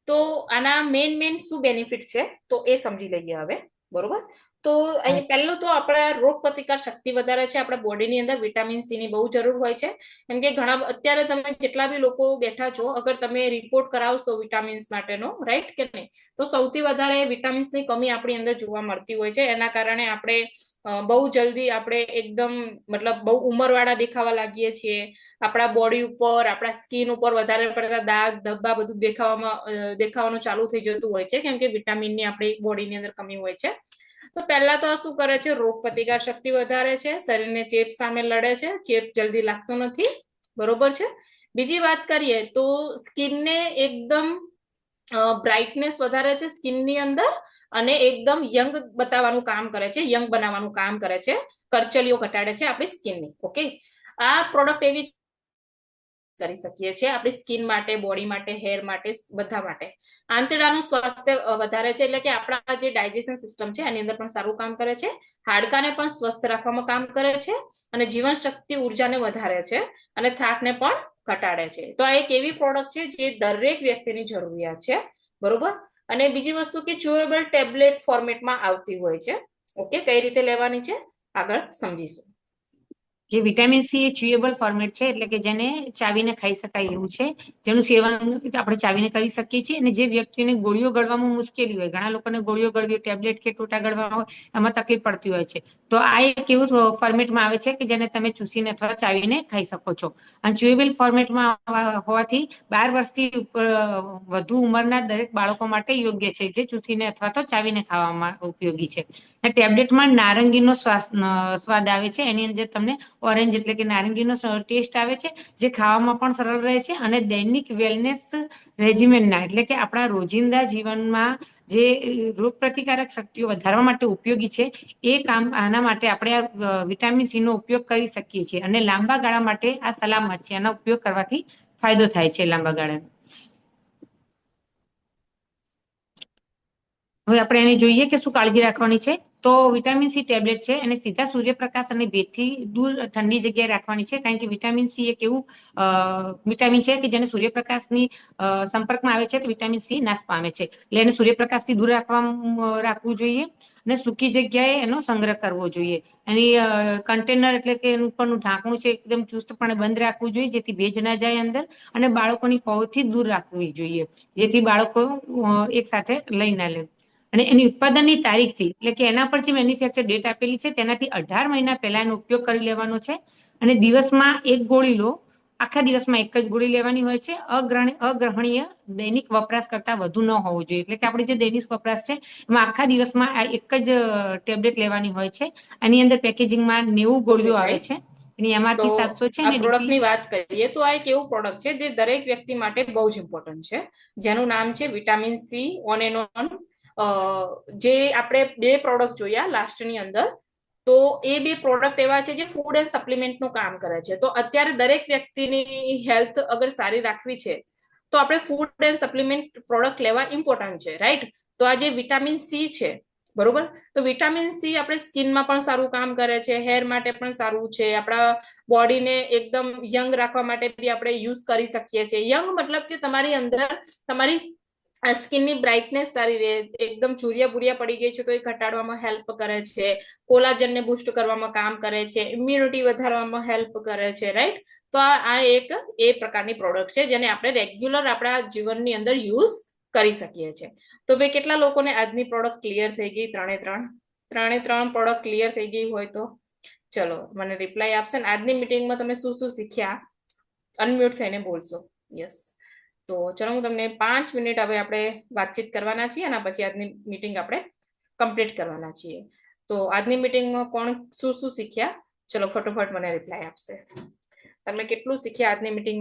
તો આના મેન શું બેનિફિટ છે તો એ સમજી લઈએ હવે, બરોબર? તો અહીંયા પહેલું તો આપણા રોગ પ્રતિકાર શક્તિ વધારે છે. આપણા બોડીની અંદર વિટામિન સી ની બહુ જરૂર હોય છે, કેમ કે અત્યારે તમે જેટલા બી લોકો બેઠા છો, અગર તમે રિપોર્ટ કરાવશો વિટામિન્સ માટેનો, રાઈટ કે નહીં, તો સૌથી વધારે વિટામિન્સની કમી આપણી અંદર જોવા મળતી હોય છે. એના કારણે આપણે બહુ જલ્દી આપણે એકદમ મતલબ બહુ ઉંમરવાળા દેખાવા લાગીએ છીએ. આપણા બોડી ઉપર, આપણા સ્કિન ઉપર વધારે પડતા દાગ ધબ્બા બધું દેખાવાનું ચાલુ થઈ જતું હોય છે, કેમ કે વિટામિનની આપણી બોડીની અંદર કમી હોય છે. તો પહેલા તો શું કરે છે, રોગ પ્રતિકાર શક્તિ વધારે છે, શરીરને ચેપ સામે લડે છે, ચેપ જલ્દી લાગતો નથી, બરોબર છે? બીજી વાત કરીએ તો સ્કિનને એકદમ બ્રાઇટનેસ વધારે છે સ્કિનની અંદર, અને એકદમ યંગ બતાવવાનું કામ કરે છે, યંગ બનાવવાનું કામ કરે છે, કરચલીઓ ઘટાડે છે આપણી સ્કિનની. ઓકે, આ પ્રોડક્ટ એવી કરી શકીએ છીએ આપણી સ્કિન માટે, બોડી માટે, હેર માટે, બધા માટે. આંતરડાનું સ્વાસ્થ્ય વધારે છે, એટલે કે આપણા જે ડાયજેશન સિસ્ટમ છે એની અંદર પણ સારું કામ કરે છે, હાડકાને પણ સ્વસ્થ રાખવામાં કામ કરે છે, અને જીવન શક્તિ ઉર્જાને વધારે છે, અને થાકને પણ ઘટાડે છે. તો આ એક એવી પ્રોડક્ટ છે જે દરેક વ્યક્તિની જરૂરિયાત છે, બરોબર. અને બીજી વસ્તુ કે ચ્યુએબલ ટેબ્લેટ ફોર્મેટમાં આવતી હોય છે. ઓકે, કઈ રીતે લેવાની છે આગળ સમજીશું. જે વિટામિન સી એ ચ્યુએબલ ફોર્મેટ છે, એટલે કે જેને ચાવીને ખાઈ શકાય એવું છે, જેનું સેવન આપણે ચાવીને કરી શકીએ છીએ. અને જે વ્યક્તિને ગોળીઓ ગળવામાં મુશ્કેલી હોય, ઘણા લોકોને ગોળીઓ ગળવી, ટેબ્લેટ કે ટોટા ગળવામાં હોય, એમાં તકલીફ પડતી હોય છે, તો આ એક એવું ફોર્મેટમાં આવે છે કે જેને તમે ચૂસીને અથવા ચાવીને ખાઈ શકો છો. અને ચ્યુએબલ ફોર્મેટમાં હોવાથી 12 વર્ષથી વધુ ઉંમરના દરેક બાળકો માટે યોગ્ય છે, જે ચૂસીને અથવા તો ચાવીને ખાવામાં ઉપયોગી છે. ટેબ્લેટમાં નારંગીનો સ્વાદ આવે છે, એની અંદર તમને ઓરેન્જ એટલે કે નારંગીનો ટેસ્ટ આવે છે, જે ખાવામાં પણ સરળ રહે છે. અને દૈનિક વેલનેસ રેજિમેનના એટલે કે આપણા રોજિંદા જીવનમાં જે રોગ પ્રતિકારક શક્તિઓ વધારવા માટે ઉપયોગી છે, એ કામ આના માટે આપણે વિટામિન સી નો ઉપયોગ કરી શકીએ છીએ. અને લાંબા ગાળા માટે આ સલામત છે, આનો ઉપયોગ કરવાથી ફાયદો થાય છે લાંબા ગાળાનો. હવે આપણે એને જોઈએ કે શું કાળજી રાખવાની છે. તો વિટામિન સી ટેબ્લેટ છે એને સીધા સૂર્યપ્રકાશ અને ભેજથી દૂર ઠંડી જગ્યાએ રાખવાની છે, કારણ કે વિટામિન સી એક એવું વિટામિન છે કે જેને સૂર્યપ્રકાશની સંપર્કમાં આવે છે તો વિટામિન સી નાશ પામે છે. એટલે એને સૂર્યપ્રકાશથી દૂર રાખવું જોઈએ, અને સૂકી જગ્યાએ એનો સંગ્રહ કરવો જોઈએ. એની કન્ટેનર એટલે કે એનું ઉપરનું ઢાંકણું છે એકદમ ચુસ્તપણે બંધ રાખવું જોઈએ, જેથી ભેજ ના જાય અંદર. અને બાળકોની પહોંચથી દૂર રાખવી જોઈએ, જેથી બાળકો એક સાથે લઈ ના લે. અને એની ઉત્પાદનની તારીખથી એટલે કે એના પર જે મેન્યુફેક્ચર ડેટ આપેલી છે તેનાથી 18 મહિના પહેલા એનો ઉપયોગ કરી લેવાનો છે. અને દિવસમાં એક ગોળી લો, આખા દિવસમાં એક જ ગોળી લેવાની હોય છે. અગ્રહણીય દૈનિક વપરાશ કરતા વધુ ન હોવું જોઈએ. એટલે કે આપણે જે દૈનિક વપરાશ છે એમાં આખા દિવસમાં એક જ ટેબ્લેટ લેવાની હોય છે. આની અંદર પેકેજિંગમાં 90 ગોળીઓ આવે છે. એની MRP 700 છે આ ને પ્રોડક્ટની વાત કરીએ તો આ એક એવું પ્રોડક્ટ છે જે દરેક વ્યક્તિ માટે બહુ જ ઇમ્પોર્ટન્ટ છે, જેનું નામ છે vitamin C on and on. જે આપણે 2 પ્રોડક્ટ જોયા લાસ્ટની અંદર, તો એ 2 પ્રોડક્ટ એવા છે જે ફૂડ એન્ડ સપ્લિમેન્ટનું કામ કરે છે. તો અત્યારે દરેક વ્યક્તિની હેલ્થ અગર સારી રાખવી છે તો આપણે ફૂડ એન્ડ સપ્લિમેન્ટ પ્રોડક્ટ લેવા ઇમ્પોર્ટન્ટ છે, રાઈટ. તો આ જે વિટામિન સી છે, બરોબર, તો વિટામિન સી આપણે સ્કિનમાં પણ સારું કામ કરે છે, હેર માટે પણ સારું છે, આપણા બોડીને એકદમ યંગ રાખવા માટે બી આપણે યુઝ કરી શકીએ છીએ. યંગ મતલબ કે તમારી અંદર તમારી સ્કિનની બ્રાઇટનેસ સારી રહે, એકદમ ચૂરિયા બુરિયા પડી ગઈ છે તો એ ઘટાડવામાં હેલ્પ કરે છે, કોલાજનને બૂસ્ટ કરવામાં કામ કરે છે, ઇમ્યુનિટી વધારવામાં હેલ્પ કરે છે, રાઈટ. તો આ એક એ પ્રકારની પ્રોડક્ટ છે જેને આપણે રેગ્યુલર આપણા જીવનની અંદર યુઝ કરી શકીએ છીએ. તો ભાઈ કેટલા લોકોને આજની પ્રોડક્ટ ક્લિયર થઈ ગઈ? 3 પ્રોડક્ટ ક્લિયર થઈ ગઈ હોય તો ચલો મને રિપ્લાય આપશે ને આજની મીટિંગમાં તમે શું શું શીખ્યા, અનમ્યુટ થઈને બોલશો. યસ. તો ચલો હું તમને 5 મિનિટ હવે આપણે વાતચીત કરવાના છીએ, અને પછી આજની મીટિંગ આપણે કમ્પ્લીટ કરવાના છીએ. તો આજની મીટિંગમાં કોણ શું શું શીખ્યા, ચલો ફટોફટ મને રિપ્લાય આપશે. તમે કેટલું શીખ્યા આજની મીટિંગ?